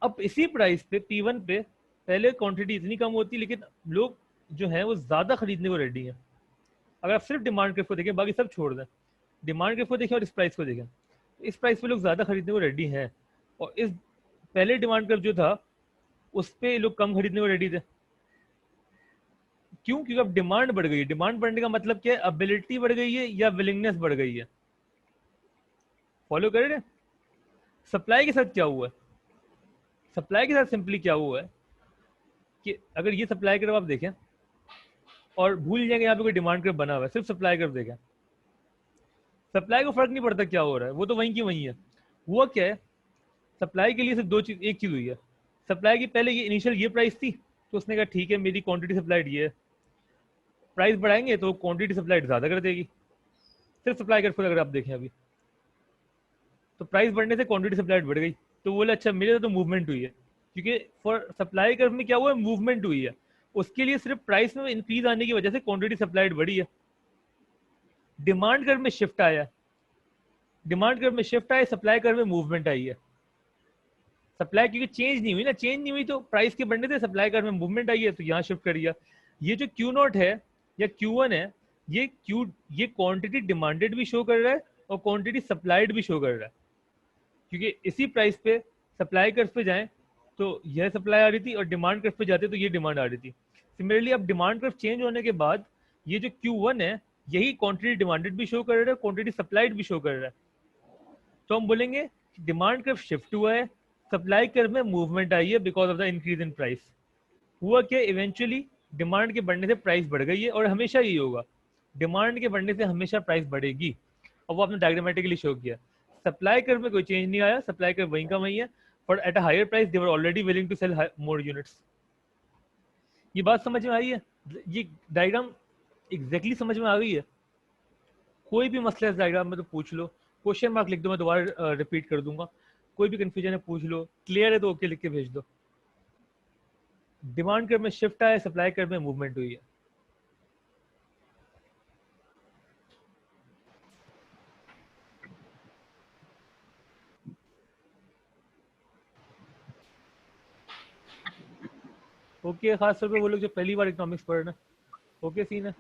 अब इसी प्राइस पे P1 पे पहले क्वांटिटी इतनी कम होती, लेकिन लोग जो है वो ज्यादा खरीदने को रेडी हैं। अगर आप सिर्फ डिमांड कर्व को देखें, बाकी सब छोड़ दें, डिमांड कर्व को देखें और इस प्राइस को देखें, इस प्राइस पे लोग ज्यादा खरीदने को रेडी हैं। और इस पहले डिमांड कर्व जो था उस पे लोग कम खरीदने को रेडी थे। क्यों, क्योंकि अब डिमांड बढ़ गई है। डिमांड बढ़ने का मतलब क्या है, एबिलिटी बढ़ गई है या विलिंगनेस बढ़ गई है। फॉलो कर रहे हैं। सप्लाई के साथ क्या हुआ है, सप्लाई के साथ सिंपली क्या हुआ है कि अगर ये सप्लाई कर्व आप देखें और भूल जाएंगे यहाँ पे कोई डिमांड कर्व बना हुआ है, सिर्फ सप्लाई कर्व देखें, सप्लाई को फर्क नहीं पड़ता क्या हो रहा है, वो तो वहीं की वहीं है। हुआ क्या है, सप्लाई के लिए सिर्फ दो चीज, एक चीज हुई है। सप्लाई की पहले ये इनिशियल ये प्राइस थी, तो उसने कहा ठीक है मेरी क्वांटिटी सप्लाइड ये है, प्राइस बढ़ाएंगे तो क्वांटिटी सप्लाइड ज्यादा कर देगी। सिर्फ सप्लाई कर्व अगर आप देखें अभी, तो प्राइस बढ़ने से क्वांटिटी सप्लाइड बढ़ गई। तो बोले अच्छा मेरे तो मूवमेंट हुई है, क्योंकि फॉर सप्लाई कर्व में क्या हुआ है, मूवमेंट हुई है। उसके लिए सिर्फ प्राइस में इंक्रीज आने की वजह से क्वांटिटी सप्लाइड बढ़ी है। डिमांड कर्व में शिफ्ट आया, डिमांड कर्व में शिफ्ट आया, सप्लाई कर्व में मूवमेंट आई है। सप्लाई क्योंकि चेंज नहीं हुई ना, चेंज नहीं हुई तो प्राइस के बढ़ने से सप्लाई कर्व में मूवमेंट आई है, तो यहाँ शिफ्ट करिए। ये जो क्यू नॉट है या Q1 है, ये क्वांटिटी डिमांडेड भी शो कर रहा है और क्वांटिटी सप्लाइड भी शो कर रहा है। क्योंकि इसी प्राइस पे सप्लाई कर्व पे जाएं तो यह सप्लाई आ रही थी, और डिमांड कर्व पे जाते तो ये डिमांड आ रही थी। सिमिलरली अब डिमांड कर्व चेंज होने के बाद ये जो Q1 है, यही क्वांटिटी डिमांडेड भी शो कर रहा है, क्वांटिटी सप्लाइड भी शो कर रहा है। तो हम बोलेंगे डिमांड कर्व शिफ्ट हुआ है, सप्लाई कर्व में मूवमेंट आई है because of the increase in price. हुआ क्या, इवेंचुअली डिमांड के बढ़ने से प्राइस बढ़ गई है, और हमेशा यही होगा, डिमांड के बढ़ने से हमेशा प्राइस बढ़ेगी। और वो आपने डायग्रामेटिकली शो किया। सप्लाई कर्व में कोई चेंज नहीं आया, सप्लाई कर्व वहीं का वहीं है, but at a higher price they were already willing to sell more units. ये बात समझ में आई है, ये डायग्राम एग्जैक्टली समझ में आ गई है। कोई भी मसला इस डायग्राम में तो पूछ लो, क्वेश्चन मार्क लिख दो, मैं दोबारा रिपीट कर दूंगा। कोई भी कंफ्यूजन है पूछ लो, क्लियर है तो ओके लिख के भेज दो। डिमांड कर्व में शिफ्ट आया, सप्लाई कर्व में मूवमेंट हुई है। ओके, खास तौर पे वो लोग जो पहली बार इकोनॉमिक्स पढ़ रहे हैं, ओके सीन है।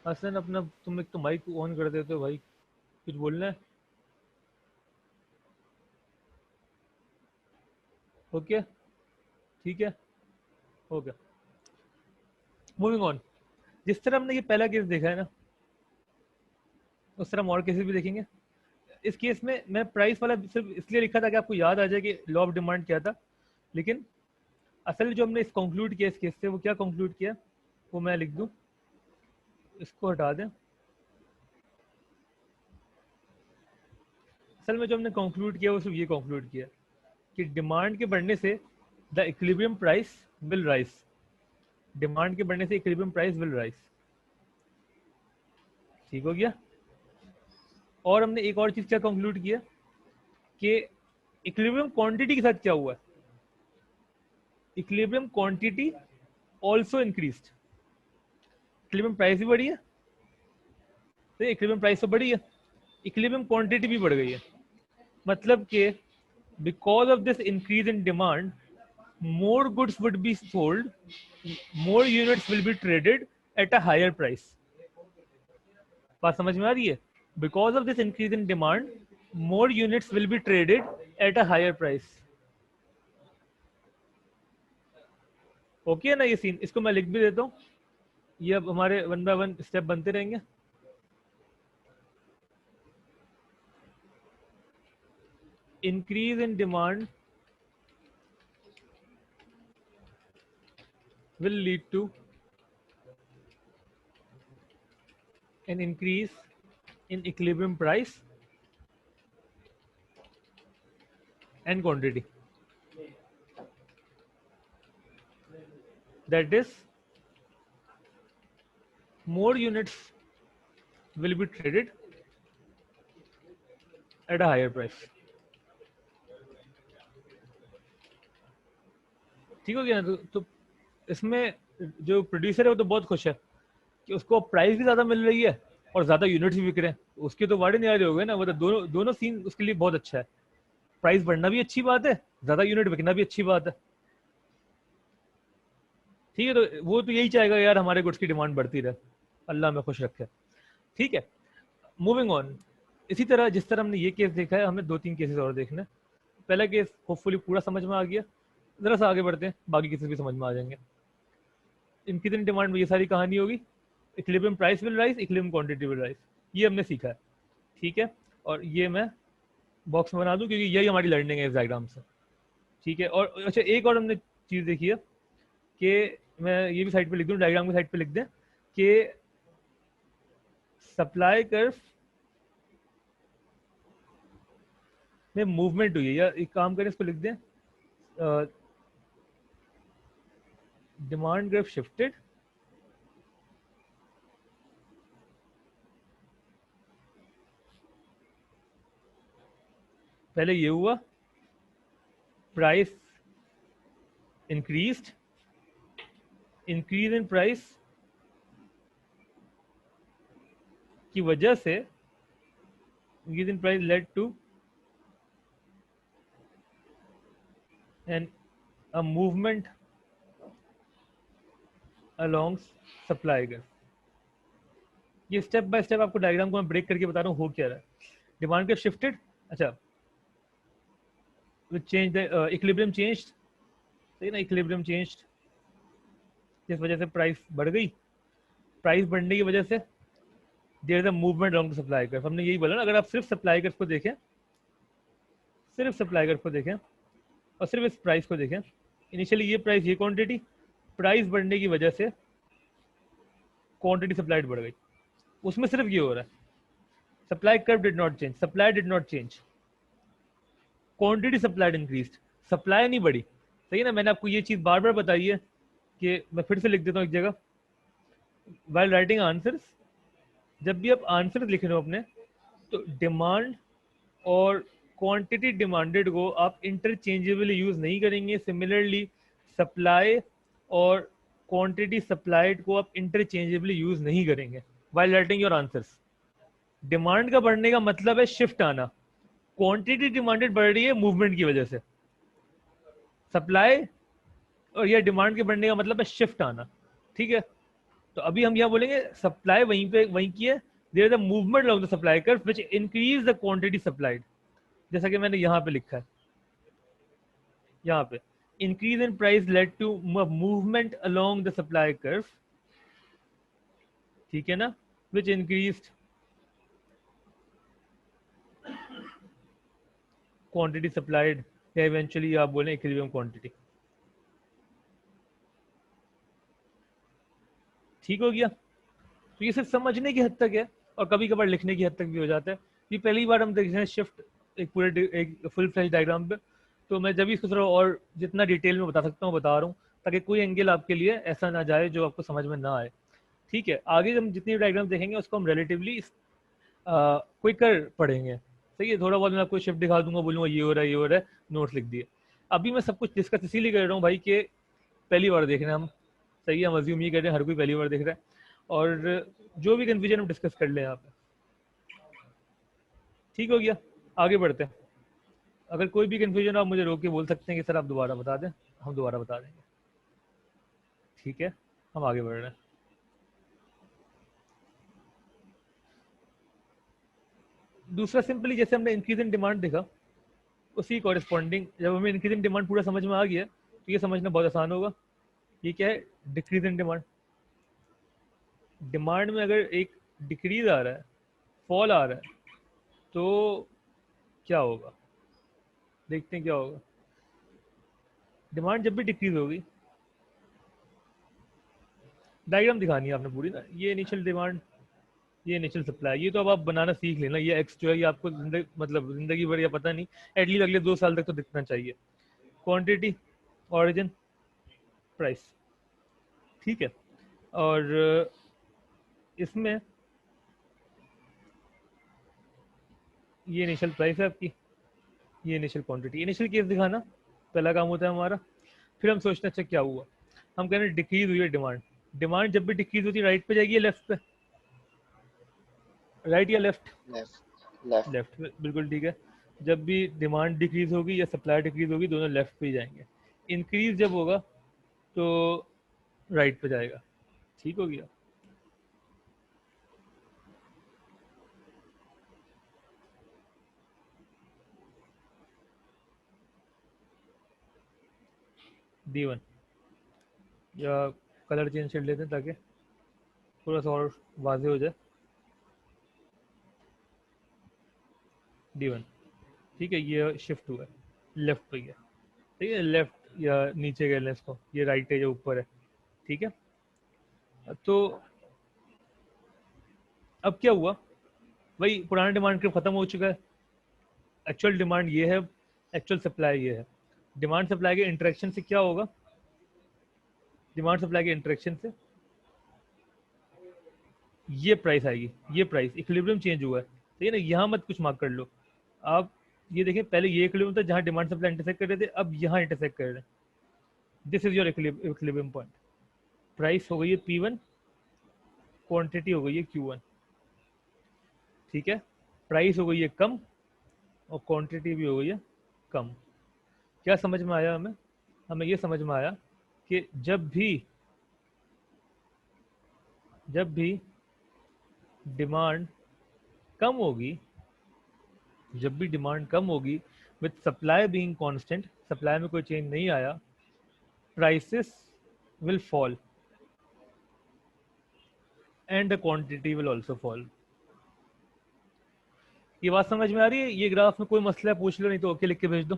हसन अपना तुम एक तो माइक ऑन कर देते हो भाई, कुछ बोलना है। ओके, ठीक है, ओके, मूविंग ऑन। जिस तरह हमने ये पहला केस देखा है ना, उस तरह हम और केसेस भी देखेंगे। इस केस में मैं प्राइस वाला सिर्फ इसलिए लिखा था कि आपको याद आ जाए कि लॉ ऑफ डिमांड क्या था, लेकिन असल जो हमने इस कंक्लूड किया इस केस से, वो क्या कंक्लूड किया वो मैं लिख दूं, इसको हटा दें। असल में जो हमने कंक्लूड किया वो सिर्फ ये कंक्लूड किया कि डिमांड के बढ़ने से the equilibrium price will rise, demand के बढ़ने से इक्विलिब्रियम प्राइस विल राइज। ठीक हो गया। और हमने एक और चीज क्या कंक्लूड किया कि इक्विलिब्रियम क्वांटिटी के साथ क्या हुआ, equilibrium quantity also increased. Equilibrium price भी बढ़ी है, तो इक्विलिब्रियम प्राइस तो बढ़ी है, इक्विलिब्रियम क्वांटिटी भी बढ़ गई है। मतलब कि because of this increase in demand more goods would be sold, more units will be traded at a higher price. बात समझ में आ रही है? Because of this increase in demand, more units will be traded at a higher price. Okay है ना ये scene? इसको मैं लिख भी देता हूँ, ये अब हमारे वन बाय वन स्टेप बनते रहेंगे। Increase in demand will lead to an increase in equilibrium price and quantity. That is, more units will be traded at a higher price. ठीक हो गया ना? तो इसमें जो प्रोड्यूसर है वो तो बहुत खुश है कि उसको प्राइस भी ज्यादा मिल रही है और ज्यादा यूनिट्स भी बिक रहे हैं, उसके तो वाड़े निराले हो गए ना। मतलब दोनों दोनों सीन उसके लिए बहुत अच्छा है। प्राइस बढ़ना भी अच्छी बात है, ज्यादा यूनिट बिकना भी अच्छी बात है। ठीक है, तो वो तो यही चाहेगा यार हमारे गुड्स की डिमांड बढ़ती रहे, अल्लाह में खुश रखे। ठीक है, मूविंग ऑन। इसी तरह जिस तरह हमने ये केस देखा है, हमें 2-3 केसेस और देखना है। पहला केस होपफुली पूरा समझ में आ गया, जरा सा आगे बढ़ते हैं, बाकी केसेस भी समझ में आ जाएंगे। इंक्रीज इन डिमांड में ये सारी कहानी होगी, equilibrium price will rise, equilibrium quantity will rise, ये हमने सीखा है। ठीक है, और ये मैं बॉक्स में बना दूं क्योंकि यही हमारी लर्निंग है इस डायग्राम से। ठीक है, और अच्छा एक और हमने चीज देखी है कि मैं ये भी साइड पे लिख दूं, डायग्राम की साइड पे लिख दें कि सप्लाई कर्व में मूवमेंट हुई है, या एक काम करें इसको लिख दें, डिमांड ग्राफ शिफ्टेड पहले ये हुआ, price increased, increase in price की वजह से increase in price led to an a movement along supply curve. ये स्टेप बाय स्टेप आपको डायग्राम को मैं ब्रेक करके बता रहा हूँ हो क्या रहा है। डिमांड कर्व शिफ्टेड, अच्छा which change the equilibrium changed, सही ना, इक्विलिब्रियम चेंज्ड, जिस वजह से प्राइस बढ़ गई। प्राइस बढ़ने की वजह से there is a movement along the supply curve. हमने यही बोला ना, अगर आप सिर्फ सप्लाई कर्व को देखें, सिर्फ सप्लाई कर्व को देखें और सिर्फ इस प्राइस को देखें, इनिशियली ये प्राइस, ये क्वांटिटी, प्राइस बढ़ने की वजह से क्वांटिटी सप्लाइड बढ़ गई, उसमें सिर्फ ये हो रहा है। Supply curve did not change, supply did not change, quantity supplied increased, supply नहीं बढ़ी। सही है ना, मैंने आपको ये चीज बार बार बताई है कि मैं फिर से लिख देता हूँ एक जगह, व्हाइल राइटिंग आंसर्स, जब भी आप आंसर लिख रहे हो अपने, तो डिमांड और क्वांटिटी डिमांडेड को आप इंटरचेंजेबली यूज नहीं करेंगे। सिमिलरली सप्लाई और क्वांटिटी सप्लाइड को आप इंटरचेंजेबली यूज नहीं करेंगे while writing your answers. Demand का बढ़ने का मतलब है शिफ्ट आना, क्वांटिटी डिमांडेड बढ़ रही है मूवमेंट की वजह से, सप्लाई और यह डिमांड के बढ़ने का मतलब है शिफ्ट आना। ठीक है, तो अभी हम यहाँ बोलेंगे सप्लाई वहीं की है, there is a movement along the supply curve which increase the quantity supplied, जैसा कि मैंने यहाँ पे लिखा है, यहाँ पे increase in price led to movement along the supply curve, ठीक है ना, व्हिच इंक्रीज्ड क्वांटिटी सप्लाइड, या इवेंचुअली आप बोलें इक्विलिब्रियम क्वांटिटी। ठीक हो गया। तो ये सिर्फ समझने की हद तक है और कभी कभार लिखने की हद तक भी हो जाता है। ये पहली बार हम देख रहे हैं शिफ्ट एक पूरे एक फुल फ्लैश डायग्राम पे, तो मैं जब भी इसको थोड़ा और जितना डिटेल में बता सकता हूँ बता रहा हूँ, ताकि कोई एंगल आपके लिए ऐसा ना जाए जो आपको समझ में ना आए। ठीक है, आगे हम जितनी डायग्राम देखेंगे उसको हम रिलेटिवली क्विकर पढ़ेंगे। सही है, थोड़ा बहुत मैं आपको शिफ्ट दिखा दूंगा, बोलूँगा ये हो रहा है ये हो रहा है, नोट्स लिख दिए। अभी मैं सब कुछ डिस्कस इसीलिए कर रहा हूँ भाई कि पहली बार देख रहे हैं हम। सही है, हम अज्यूम ये कर रहे हैं हर कोई पहली बार देख रहा है, और जो भी कन्फ्यूजन हम डिस्कस कर लें यहाँ पे। ठीक हो गया, आगे बढ़ते हैं। अगर कोई भी कन्फ्यूजन आप मुझे रोक के बोल सकते हैं कि सर आप दोबारा बता दें, हम दोबारा बता देंगे। ठीक है, हम आगे बढ़ रहे हैं। दूसरा सिंपली जैसे हमने इंक्रीज इन डिमांड देखा, उसी कॉरेस्पॉन्डिंग जब हमें इंक्रीज इन डिमांड पूरा समझ में आ गया तो ये समझना बहुत आसान होगा। ये क्या है? Decrease in demand. डिमांड में अगर एक डिक्रीज आ रहा है, फॉल आ रहा है, तो क्या होगा? देखते हैं क्या होगा। डिमांड जब भी डिक्रीज होगी, डायग्राम दिखानी है आपने पूरी ना, ये इनिशियल डिमांड, ये इनिशियल सप्लाई, ये तो अब आप बनाना सीख लेना। ये एक्स जो है ये आपको जिंदगी भर या पता नहीं, एटलीस्ट अगले 2 साल तक तो दिखना चाहिए। Quantity, origin, price. ठीक है, और इसमें ये इनिशियल प्राइस है आपकी, ये इनिशियल क्वांटिटी। इनिशियल केस दिखाना पहला काम होता है हमारा। फिर हम सोचते हैं अच्छा क्या हुआ, हम कह रहे हैं डिक्रीज हुई है डिमांड। डिमांड जब भी डिक्रीज होती है राइट पे जाएगी या लेफ्ट पे? राइट या लेफ्ट? लेफ्ट लेफ्ट लेफ्ट, बिल्कुल ठीक है। जब भी डिमांड डिक्रीज होगी या सप्लाई डिक्रीज होगी, दोनों लेफ्ट पे ही जाएंगे। इंक्रीज जब होगा तो राइट पे जाएगा। ठीक हो गया। D1 या कलर चेंज कर लेते हैं ताकि थोड़ा सा और वाजे हो जाए। D1 ठीक है, ये शिफ्ट हुआ है लेफ्ट पे गया। ठीक है, लेफ्ट या नीचे कह लें इसको, ये राइट है जो ऊपर है। ठीक है, तो अब क्या हुआ, वही पुराना डिमांड क्रिप खत्म हो चुका है। एक्चुअल डिमांड ये है, एक्चुअल सप्लाई ये है। डिमांड सप्लाई के इंटरेक्शन से क्या होगा? डिमांड सप्लाई के इंटरेक्शन से ये प्राइस आएगी, ये प्राइस इक्विलिब्रियम चेंज हुआ है। ठीक है ना, यहाँ मत कुछ मार्क कर लो आप। ये देखें, पहले ये इक्विलिब्रियम था जहाँ डिमांड सप्लाई इंटरसेक्ट कर रहे थे, अब यहाँ इंटरसेक्ट कर रहे हैं। This is your equilibrium point. Price हो गई है P1, क्वांटिटी हो गई है Q1। ठीक है, प्राइस हो गई है कम और क्वांटिटी भी हो गई है कम। क्या समझ में आया हमें? हमें ये समझ में आया कि जब भी डिमांड कम होगी, जब भी डिमांड कम होगी with supply being constant, supply में कोई चेंज नहीं आया, prices will fall and the quantity will also fall. ये बात समझ में आ रही है? ये ग्राफ में कोई मसला है पूछ लो, नहीं तो ओके लिख के भेज दो।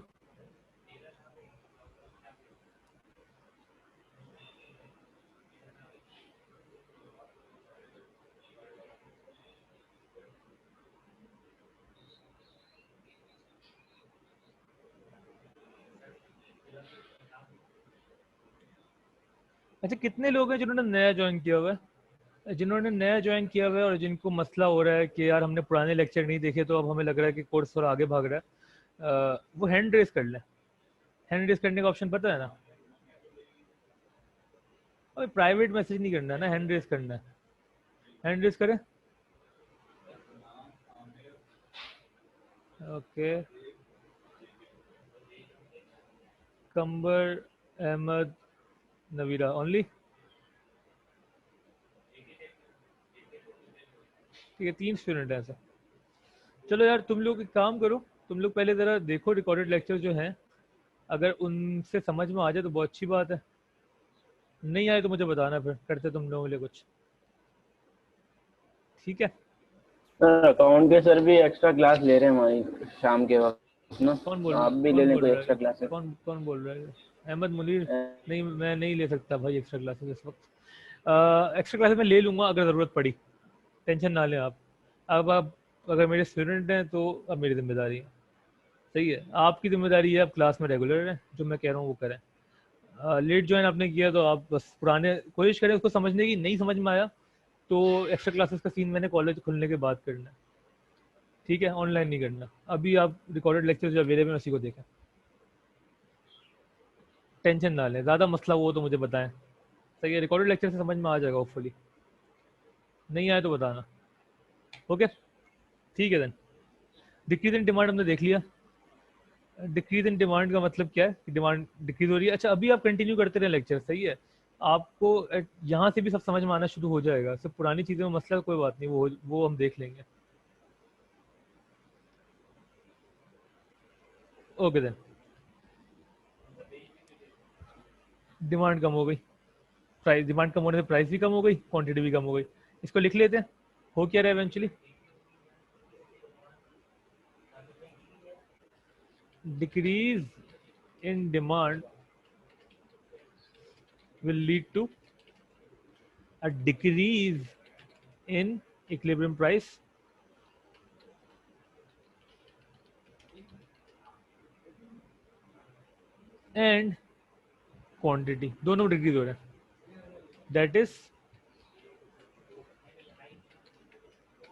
अच्छा, कितने लोग हैं जिन्होंने नया ज्वाइन किया हुआ है? जिन्होंने नया ज्वाइन किया हुआ है और जिनको मसला हो रहा है कि यार हमने पुराने लेक्चर नहीं देखे तो अब हमें लग रहा है कि कोर्स थोड़ा आगे भाग रहा है, वो हैंड रेस कर लें। हैंड रेस करने का ऑप्शन पता है ना? और प्राइवेट मैसेज नहीं करना है ना, हैंड रेस करना है। हैंड रेस करें। ओके, कंबर अहमद नवीरा ओनली। ठीक है, 3 स्टूडेंट हैं ऐसा। चलो यार, तुम लोग एक काम करो, तुम लोग पहले ज़रा देखो रिकॉर्डेड लेक्चर जो हैं, अगर उनसे समझ में आ जाए तो बहुत अच्छी बात है। नहीं आए तो मुझे बताना, फिर करते तुम लोगों के लिए कुछ। ठीक है, सर अकाउंट के सर भी एक्स्ट्रा क्लास ले रहे हैं हमारी शाम के वक्त। ना कौन बोल आप भी ले कौन लें बोल कोई रहा एक्स्ट्रा है? क्लासेस। कौन बोल रहा है? अहमद मुनीर? नहीं, मैं नहीं ले सकता भाई एक्स्ट्रा क्लासेस इस वक्त। एक्स्ट्रा क्लासेस मैं ले लूंगा अगर ज़रूरत पड़ी, टेंशन ना लें आप। अब आप अगर मेरे स्टूडेंट हैं तो अब मेरी जिम्मेदारी है। सही है, आपकी जिम्मेदारी है आप क्लास में रेगुलर रहें, जो मैं कह रहा हूँ वो करें। लेट ज्वाइन आपने किया तो आप बस पुराने कोशिश करें उसको समझने की, नहीं समझ में आया तो एक्स्ट्रा क्लासेस का सीन मैंने कॉलेज खुलने के बाद करना है। ठीक है, ऑनलाइन नहीं करना। अभी आप रिकॉर्डेड लेक्चर जो अवेलेबल है उसी को देखें, टेंशन ना लें। ज़्यादा मसला वो तो मुझे बताएं। सही है, रिकॉर्डेड लेक्चर से समझ में आ जाएगा होपफुली। नहीं आए तो बताना। ओके, ठीक है देन। डिक्रीज इन डिमांड हमने देख लिया। डिक्रीज इन डिमांड का मतलब क्या है कि डिमांड डिक्रीज हो रही है। अच्छा, अभी आप कंटिन्यू करते रहे लेक्चर, सही है। आपको यहाँ से भी सब समझ में आना शुरू हो जाएगा। सब पुरानी चीज़ों में मसला कोई बात नहीं, वो हम देख लेंगे। Okay then. डिमांड कम हो गई, प्राइस, डिमांड कम होने से प्राइस भी कम हो गई, क्वांटिटी भी कम हो गई। इसको लिख लेते हैं। हो क्या रहा है eventually? Decrease in demand will lead to a decrease in equilibrium price and quantity, दोनों डिक्रीज हो रहे हैं। दैट इज,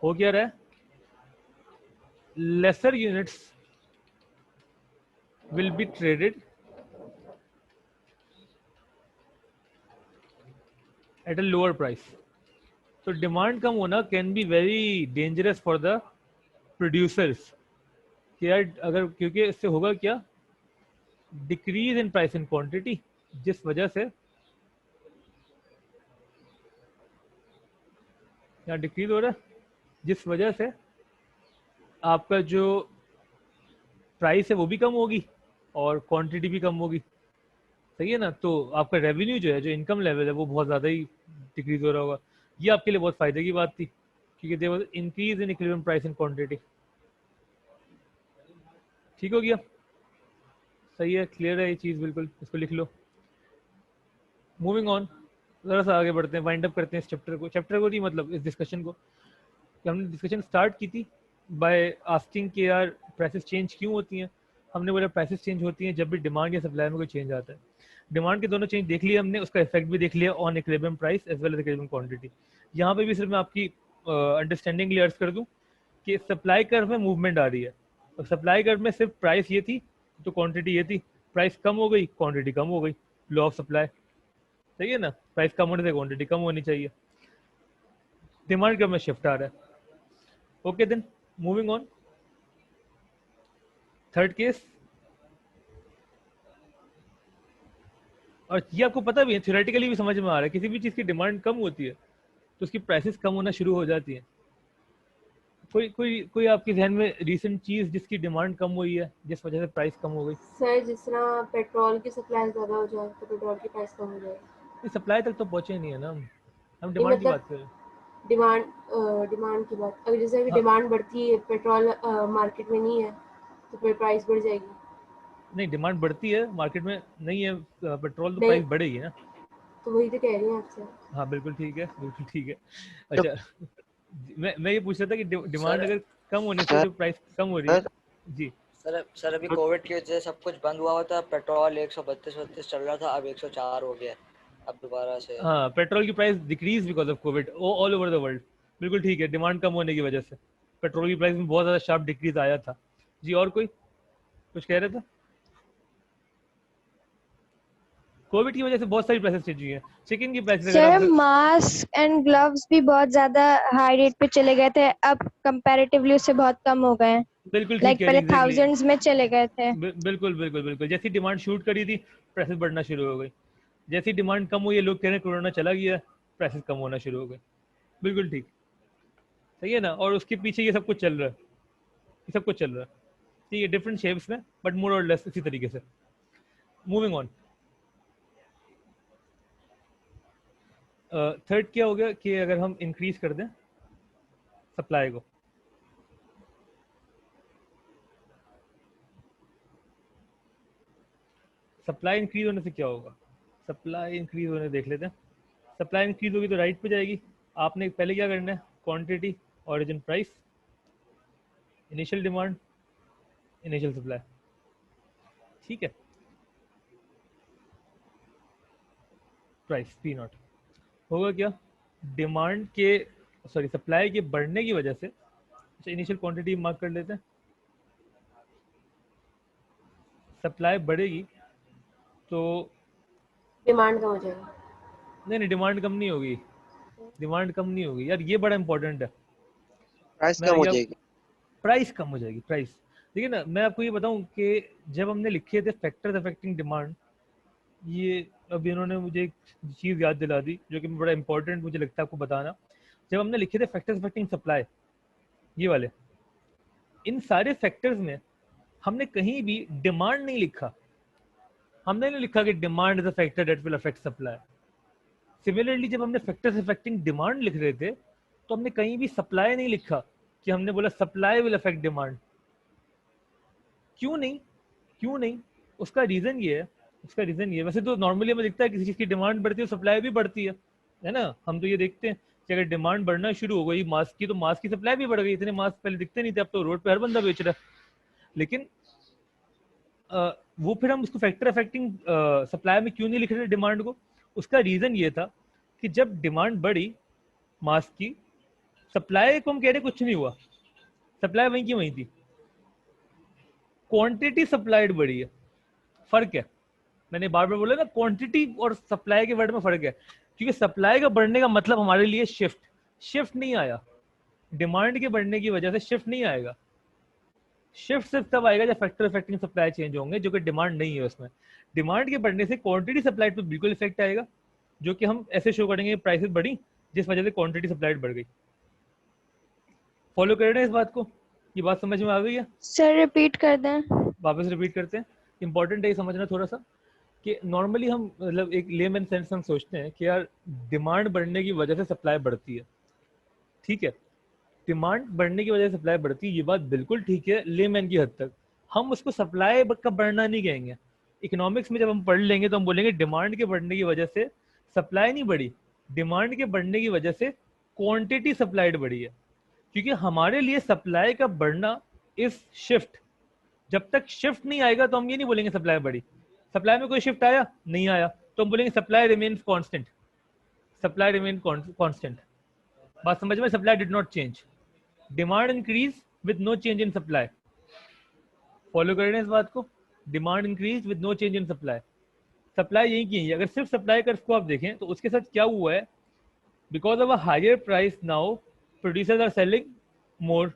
हो क्या रहा है? Lesser units will be traded at a lower price. तो डिमांड कम होना can be very dangerous for the producers. कि यार अगर, क्योंकि इससे होगा क्या, decrease in price in quantity, जिस वजह से यहाँ डिक्रीज हो रहा है, जिस वजह से आपका जो प्राइस है वो भी कम होगी और क्वांटिटी भी कम होगी। सही है ना? तो आपका रेवेन्यू जो है, जो इनकम लेवल है, वो बहुत ज़्यादा ही डिक्रीज हो रहा होगा। ये आपके लिए बहुत फायदे की बात थी, क्योंकि there was increase in equilibrium price in quantity. ठीक हो गया? सही है, क्लियर है ये चीज़ बिल्कुल। इसको लिख लो। मूविंग ऑन, ज़रा सा आगे बढ़ते हैं, वाइंड अप करते हैं इस चैप्टर को नहीं, मतलब इस डिस्कशन को। कि हमने डिस्कशन स्टार्ट की थी बाय आस्किंग कि यार प्राइसेस चेंज क्यों होती हैं। हमने बोला प्राइसेस चेंज होती हैं जब भी डिमांड या सप्लाई में कोई चेंज आता है। डिमांड के दोनों चेंज देख लिए हमने, उसका इफेक्ट भी देख लिया on equilibrium price as well as equilibrium quantity. यहाँ पे भी सिर्फ मैं आपकी अंडरस्टैंडिंग के लिए अर्ज कर दूँ कि सप्लाई कर्व में मूवमेंट आ रही है। और सप्लाई कर्व में सिर्फ प्राइस ये थी तो क्वांटिटी ये थी। प्राइस कम हो गई, क्वांटिटी कम हो गई, लॉ ऑफ सप्लाई। सही है ना? प्राइस कम होने से क्वांटिटी कम होनी चाहिए। डिमांड कर्व में शिफ्ट आ रहा है। Okay then, moving on. Third case, और ये आपको पता भी है, थ्योरेटिकली भी समझ में आ रहा है, किसी भी चीज़ की डिमांड कम होती है तो उसकी प्राइसेस कम होना शुरू हो जाती हैं। कोई कोई कोई आपके जहन में रीसेंट चीज़ जिसकी डिमांड कम हुई है, जिस वजह से प्राइस कम हो गई? सर जिस तरह पेट्रोल की सप्लाई ज़्यादा हो जाए तो पेट्रोल की प्राइस कम हो जाए। इस सप्लाई तक तो पहुंचे नहीं है ना हम नहीं डिमांड की मतलब बात कर रहे हैं। डिमांड डिमांड की बात, अगर जैसे अभी हाँ, डिमांड बढ़ती है, पेट्रोल मार्केट में नहीं है तो फिर प्राइस बढ़ जाएगी। नहीं, डिमांड बढ़ती है, मार्केट में नहीं है पेट्रोल, तो नहीं, प्राइस बढ़ेगी ना। तो वही तो कह रही हूँ आपसे। हाँ बिल्कुल ठीक है, बिल्कुल ठीक है। तो अच्छा, मैं ये पूछ रहा था कि डिमांड सर अगर कम होने से सर जो प्राइस कम हो रही है। सर जी। सर अभी कोविड की वजह से सब कुछ बंद हुआ था। पेट्रोल 132 चल रहा था, अब 104 हो गया। अब दोबारा से हाँ, पेट्रोल की price decrease because of Covid all over the world. बिल्कुल ठीक है, डिमांड कम होने की वजह से पेट्रोल की प्राइस में बहुत ज़्यादा शार्प डिक्रीज आया था। जी, और कोई कुछ कह रहे थे? कोविड की वजह से बहुत सारी प्राइसेस चेंज हुई हैं। चिकन की प्राइस अगर सर आप, मास्क एंड ग्लव्स भी बहुत ज्यादा हाई रेट पे चले गए थे, अब कंपैरेटिवली उससे बहुत कम हो गए हैं। बिल्कुल ठीक लाइक कह रही पहले एग्जैक्टली। थाउजेंड्स में चले गए थे। बिल्कुल बिल्कुल बिल्कुल, जैसी डिमांड शूट करी थी प्राइसेस बढ़ना शुरू हो गई। जैसी डिमांड कम हुई है, लोग कह रहे हैं कोरोना चला गया, प्राइसेस कम होना शुरू हो गए। बिल्कुल ठीक। सही है ना? और उसके पीछे ये सब कुछ चल रहा है, ये सब कुछ चल रहा है। ठीक है, डिफरेंट शेप्स में बट मोर और लेस इसी तरीके से। Moving on. थर्ड क्या हो गया कि अगर हम इंक्रीज कर दें सप्लाई को, सप्लाई इंक्रीज होने से क्या होगा, सप्लाई इंक्रीज होने देख लेते हैं। सप्लाई इंक्रीज होगी तो राइट पे जाएगी। आपने पहले क्या करना है, quantity, origin, price, initial demand, initial supply, ठीक है, प्राइस पी नॉट। होगा क्या, डिमांड के सॉरी सप्लाई के बढ़ने की वजह से, अच्छा इनिशियल क्वांटिटी मार्क कर लेते हैं, सप्लाई बढ़ेगी तो डिमांड कम हो जाएगा। नहीं डिमांड कम नहीं होगी, डिमांड कम नहीं होगी यार, ये बड़ा इंपॉर्टेंट है। प्राइस मैं कम हो ये जाएगी। प्राइस कम हो जाएगी, प्राइस। देखिए ना, मैं आपको ये बताऊं कि जब हमने लिखे थे फैक्टर्स अफेक्टिंग डिमांड, ये अब इन्होंने मुझे एक चीज़ याद दिला दी जो कि बड़ा इंपॉर्टेंट मुझे लगता है आपको बताना। जब हमने लिखे थे फैक्टर्स अफेक्टिंग सप्लाई, ये वाले, इन सारे फैक्टर्स में हमने कहीं भी डिमांड नहीं लिखा। हमने नहीं लिखा कि demand is a factor that will affect supply. Similarly जब हमने फैक्टर्स अफेक्टिंग डिमांड लिख रहे थे तो हमने कहीं भी सप्लाई नहीं लिखा कि हमने बोला सप्लाई विल अफेक्ट डिमांड। क्यों नहीं, क्यों नहीं? उसका रीजन ये है, उसका रीजन ये, वैसे तो नॉर्मली हमें दिखता है किसी चीज की डिमांड बढ़ती है सप्लाई भी बढ़ती है ना। हम तो ये देखते हैं कि अगर डिमांड बढ़ना शुरू हो गई मास्क की तो मास्क की सप्लाई भी बढ़ गई। इतने मास्क पहले दिखते नहीं थे, अब तो रोड पे हर बंदा बेच रहा है। लेकिन वो फिर हम उसको फैक्टर अफेक्टिंग सप्लाई में क्यों नहीं लिख रहे डिमांड को? उसका रीजन ये था कि जब डिमांड बढ़ी मास्क की, सप्लाई को हम कह रहे कुछ नहीं हुआ, सप्लाई वहीं की वहीं थी, क्वांटिटी सप्लाइड बढ़ी है। फर्क है, मैंने बार बार बोला ना, क्वांटिटी और सप्लाई के वर्ड में फर्क है। क्योंकि सप्लाई का बढ़ने का मतलब हमारे लिए शिफ्ट नहीं आया। डिमांड के बढ़ने की वजह से शिफ्ट नहीं आएगा। शिफ्ट सिर्फ तब आएगा जब फैक्टर अफेक्टिंग सप्लाई चेंज होंगे, जो कि डिमांड नहीं है उसमें। डिमांड के बढ़ने से क्वांटिटी सप्लाइड पे बिल्कुल इफेक्ट आएगा, जो कि हम ऐसे शो करेंगे प्राइसेस बढ़ी जिस वजह से क्वांटिटी सप्लाइड बढ़ गई। फॉलो कर रहे हैं इस बात को? ये बात समझ में आ गई है? सर रिपीट कर दें। वापस रिपीट करते हैं। इंपॉर्टेंट है ये समझना थोड़ा सा कि नॉर्मली हम मतलब एक लेमैन सेंस हम सोचते हैं कि यार डिमांड बढ़ने की वजह से सप्लाई बढ़ती है, ठीक है, डिमांड बढ़ने की वजह से सप्लाई बढ़ती है, ये बात बिल्कुल ठीक है लेमैन की हद तक। हम उसको सप्लाई का बढ़ना नहीं कहेंगे। इकोनॉमिक्स में जब हम पढ़ लेंगे तो हम बोलेंगे डिमांड के बढ़ने की वजह से सप्लाई नहीं बढ़ी, डिमांड के बढ़ने की वजह से क्वांटिटी सप्लाइड बढ़ी है। क्योंकि हमारे लिए सप्लाई का बढ़ना इज शिफ्ट। जब तक शिफ्ट नहीं आएगा तो हम ये नहीं बोलेंगे सप्लाई बढ़ी। सप्लाई में कोई शिफ्ट आया नहीं आया तो हम बोलेंगे supply remains constant, supply remain constant. बात समझ में? Supply did not change, demand increase with no change in supply. Follow कर रहे हैं इस बात को? Demand increase with no change in supply. Supply यही की है। अगर सिर्फ सप्लाई कर्व को आप देखें तो उसके साथ क्या हुआ है, because of a higher price now producers are selling more,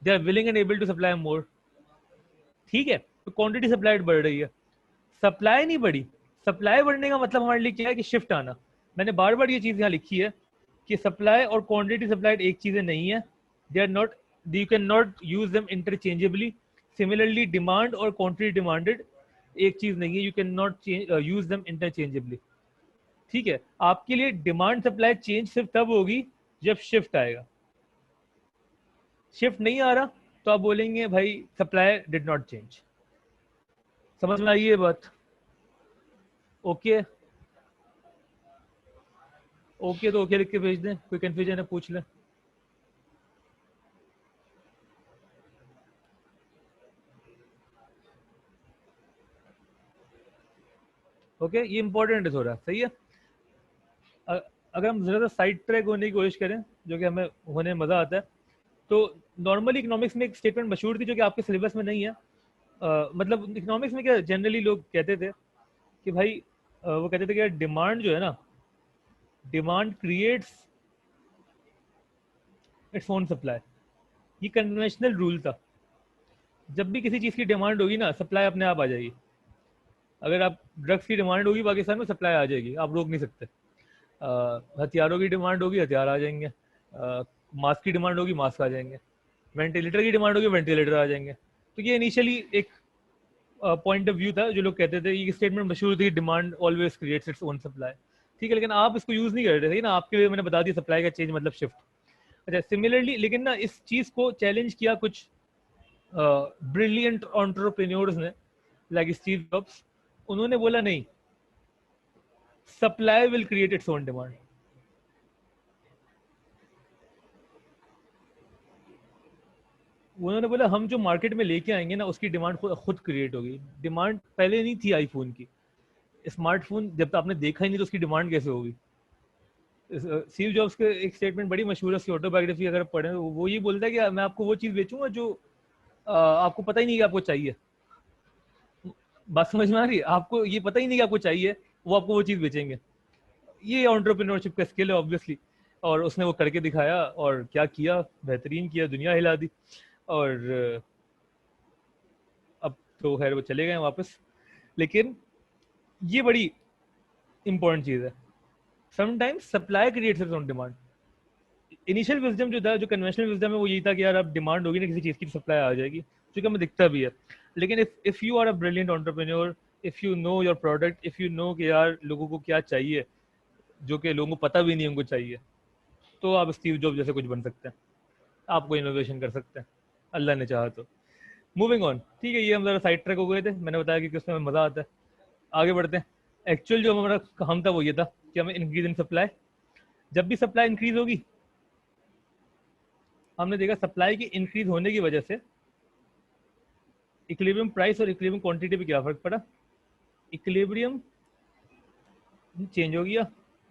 they are willing and able to supply more, ठीक है, तो क्वांटिटी सप्लाइड बढ़ रही है, सप्लाई नहीं बढ़ी। सप्लाई बढ़ने का मतलब हमारे लिए क्या है कि शिफ्ट आना। मैंने बार बार ये चीज यहाँ लिखी है कि सप्लाई और क्वांटिटी सप्लाइड एक चीजें नहीं है, they are not, you can not use them interchangeably. Similarly demand और क्वांटिटी डिमांडेड एक चीज नहीं है, you can not use them interchangeably, ठीक है। आपके लिए डिमांड सप्लाई चेंज सिर्फ तब होगी जब शिफ्ट आएगा। शिफ्ट नहीं आ रहा तो आप बोलेंगे भाई सप्लाई डिड नॉट चेंज। समझ में आई ये बात? ओके ओके, तो ओके लिख के भेज दें। कोई कंफ्यूजन है पूछ लें। ओके, ये इंपॉर्टेंट है थोड़ा, सही है। अगर हम जरा सा साइड ट्रैक होने की कोशिश करें, जो कि हमें होने में मजा आता है, तो नॉर्मली इकोनॉमिक्स में एक स्टेटमेंट मशहूर थी जो कि आपके सिलेबस में नहीं है। मतलब इकोनॉमिक्स में क्या जनरली लोग कहते थे कि भाई वो कहते थे कि डिमांड जो है ना, demand creates its own supply. ये कन्वेंशनल रूल था। जब भी किसी चीज़ की डिमांड होगी ना, सप्लाई अपने आप आ जाएगी। अगर आप ड्रग्स की डिमांड होगी पाकिस्तान में, सप्लाई आ जाएगी, आप रोक नहीं सकते। हथियारों की डिमांड होगी, हथियार आ जाएंगे। मास्क की डिमांड होगी, मास्क आ जाएंगे। वेंटिलेटर की डिमांड होगी, वेंटिलेटर आ जाएंगे। तो ये इनिशियली एक पॉइंट ऑफ व्यू था जो लोग कहते थे, ये स्टेटमेंट मशहूर थी, demand always creates its own supply, ठीक है। लेकिन आप इसको यूज नहीं कर रहे थे ना, आपके लिए मैंने बता दिया सप्लाई का चेंज मतलब शिफ्ट। अच्छा, सिमिलरली लेकिन ना इस चीज को चैलेंज किया कुछ ब्रिलियंट एंटरप्रेन्योर्स ने, लाइक स्टीव जॉब्स, उन्होंने बोला नहीं, supply will create its own demand. उन्होंने बोला हम जो मार्केट में लेके आएंगे ना उसकी डिमांड खुद क्रिएट होगी। डिमांड पहले नहीं थी आईफोन की, स्मार्टफोन जब तक आपने देखा ही नहीं तो उसकी डिमांड कैसे होगी। स्टीव जॉब्स के एक स्टेटमेंट बड़ी मशहूर है, उसकी ऑटोबायोग्राफी अगर पढ़ें, वो ये बोलता है कि मैं आपको वो चीज़ बेचूंगा जो आपको पता ही नहीं कि आपको चाहिए। बात समझ में आ रही है? आपको ये पता ही नहीं कि आपको चाहिए, वो आपको वो चीज़ बेचेंगे। ये एंटरप्रेन्योरशिप का स्किल है ऑब्वियसली, और उसने वो करके दिखाया, और क्या किया, बेहतरीन किया, दुनिया हिला दी। और अब तो खैर वो चले गए वापस, लेकिन ये बड़ी इंपॉर्टेंट चीज़ है। Sometimes supply creates its own demand. Initial wisdom जो था, जो कन्वेंशनल विजडम है, वो यही था कि यार अब डिमांड होगी ना किसी चीज़ की, सप्लाई आ जाएगी, जो कि हमें दिखता भी है। लेकिन if you are a brilliant entrepreneur, if you know your product, if you know कि यार लोगों को क्या चाहिए, जो कि लोगों को पता भी नहीं उनको चाहिए, तो आप स्टीव जॉब जैसे कुछ बन सकते हैं, आपको इनोवेशन कर सकते हैं, अल्लाह ने चाहा तो। मूविंग ऑन, ठीक है, ये हम जरा साइड ट्रैक हो गए थे, मैंने बताया कि उसमें मज़ा आता है। आगे बढ़ते हैं। एक्चुअल जो हमारा काम था वो ये था कि हमें इंक्रीज इन सप्लाई। जब भी सप्लाई इंक्रीज होगी, हमने देखा सप्लाई की इंक्रीज होने की वजह से इक्विलिब्रियम प्राइस और इक्विलिब्रियम क्वांटिटी पे क्या फर्क पड़ा। इक्विलिब्रियम चेंज हो गया,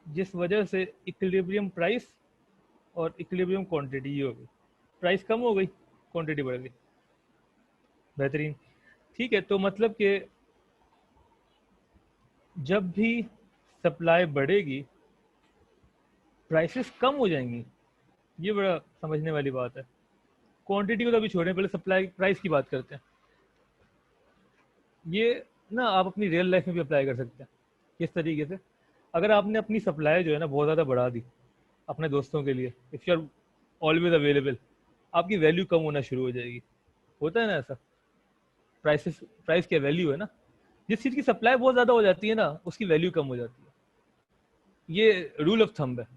जिस वजह से इक्विलिब्रियम प्राइस और इक्विलिब्रियम क्वांटिटी ये हो गई, प्राइस कम हो गई, क्वांटिटी बढ़ गई। बेहतरीन, ठीक है। तो मतलब कि जब भी सप्लाई बढ़ेगी प्राइसेस कम हो जाएंगी, ये बड़ा समझने वाली बात है। क्वांटिटी को तो अभी छोड़ें, पहले सप्लाई प्राइस की बात करते हैं। ये ना आप अपनी रियल लाइफ में भी अप्लाई कर सकते हैं। किस तरीके से? अगर आपने अपनी सप्लाई जो है ना बहुत ज़्यादा बढ़ा दी अपने दोस्तों के लिए, if you are always available, आपकी वैल्यू कम होना शुरू हो जाएगी। होता है ना ऐसा? प्राइस की वैल्यू है ना, जिस चीज़ की सप्लाई बहुत ज़्यादा हो जाती है ना उसकी वैल्यू कम हो जाती है। ये रूल ऑफ थंब है।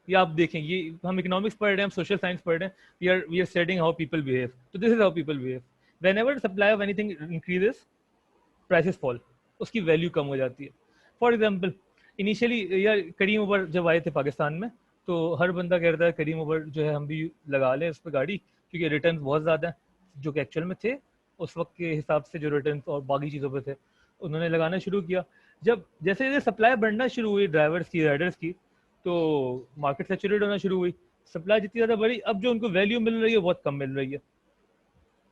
ये आप देखें, ये हम इकोनॉमिक्स पढ़ रहे हैं, हम सोशल साइंस पढ़ रहे हैं, we are studying how people behave. तो this is how people behave. Whenever supply of anything increases, prices fall, उसकी वैल्यू कम हो जाती है। फॉर एग्जाम्पल, इनिशियली यार करीम उबर जब आए थे पाकिस्तान में, तो हर बंदा कह रहा था करीम उबर जो है हम भी लगा लें उस पर गाड़ी, क्योंकि रिटर्न बहुत ज़्यादा हैं, जो कि एक्चुअल में थे उस वक्त के हिसाब से, जो रिटर्न और बाकी चीज़ों पे थे। उन्होंने लगाना शुरू किया। जब जैसे जैसे सप्लाई बढ़ना शुरू हुई ड्राइवर्स की, राइडर्स की, तो मार्केट सेचुरेट होना शुरू हुई। सप्लाई जितनी ज़्यादा बढ़ी, अब जो उनको वैल्यू मिल रही है बहुत कम मिल रही है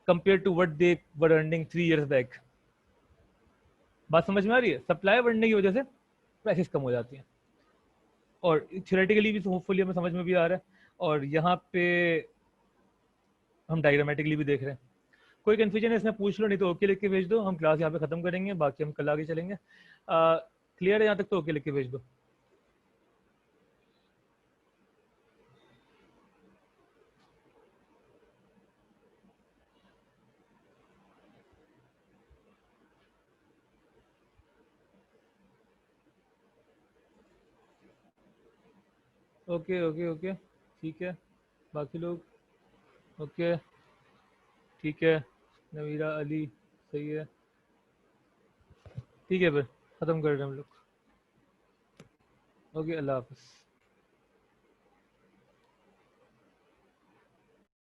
compare to what they were earning 3 years back. बात समझ में आ रही है? सप्लाई बढ़ने की वजह से प्राइसेस कम हो जाती हैं, और थ्योरेटिकली भी होपफुली हमें समझ में भी आ रहा है, और यहाँ पे हम डायग्रामेटिकली भी देख रहे हैं। कोई कन्फ्यूजन है इसमें पूछ लो, नहीं तो ओके लिख के भेज दो। हम क्लास यहाँ पे खत्म करेंगे, बाकी हम कल आगे चलेंगे। क्लियर है यहाँ तक? तो ओके लिख के भेज दो। ओके ओके ओके, ठीक है। बाकी लोग ओके, ठीक है। नवीरा अली, सही है, ठीक है, फिर ख़त्म कर रहे हैं हम लोग। ओके, अल्लाह हाफिज़।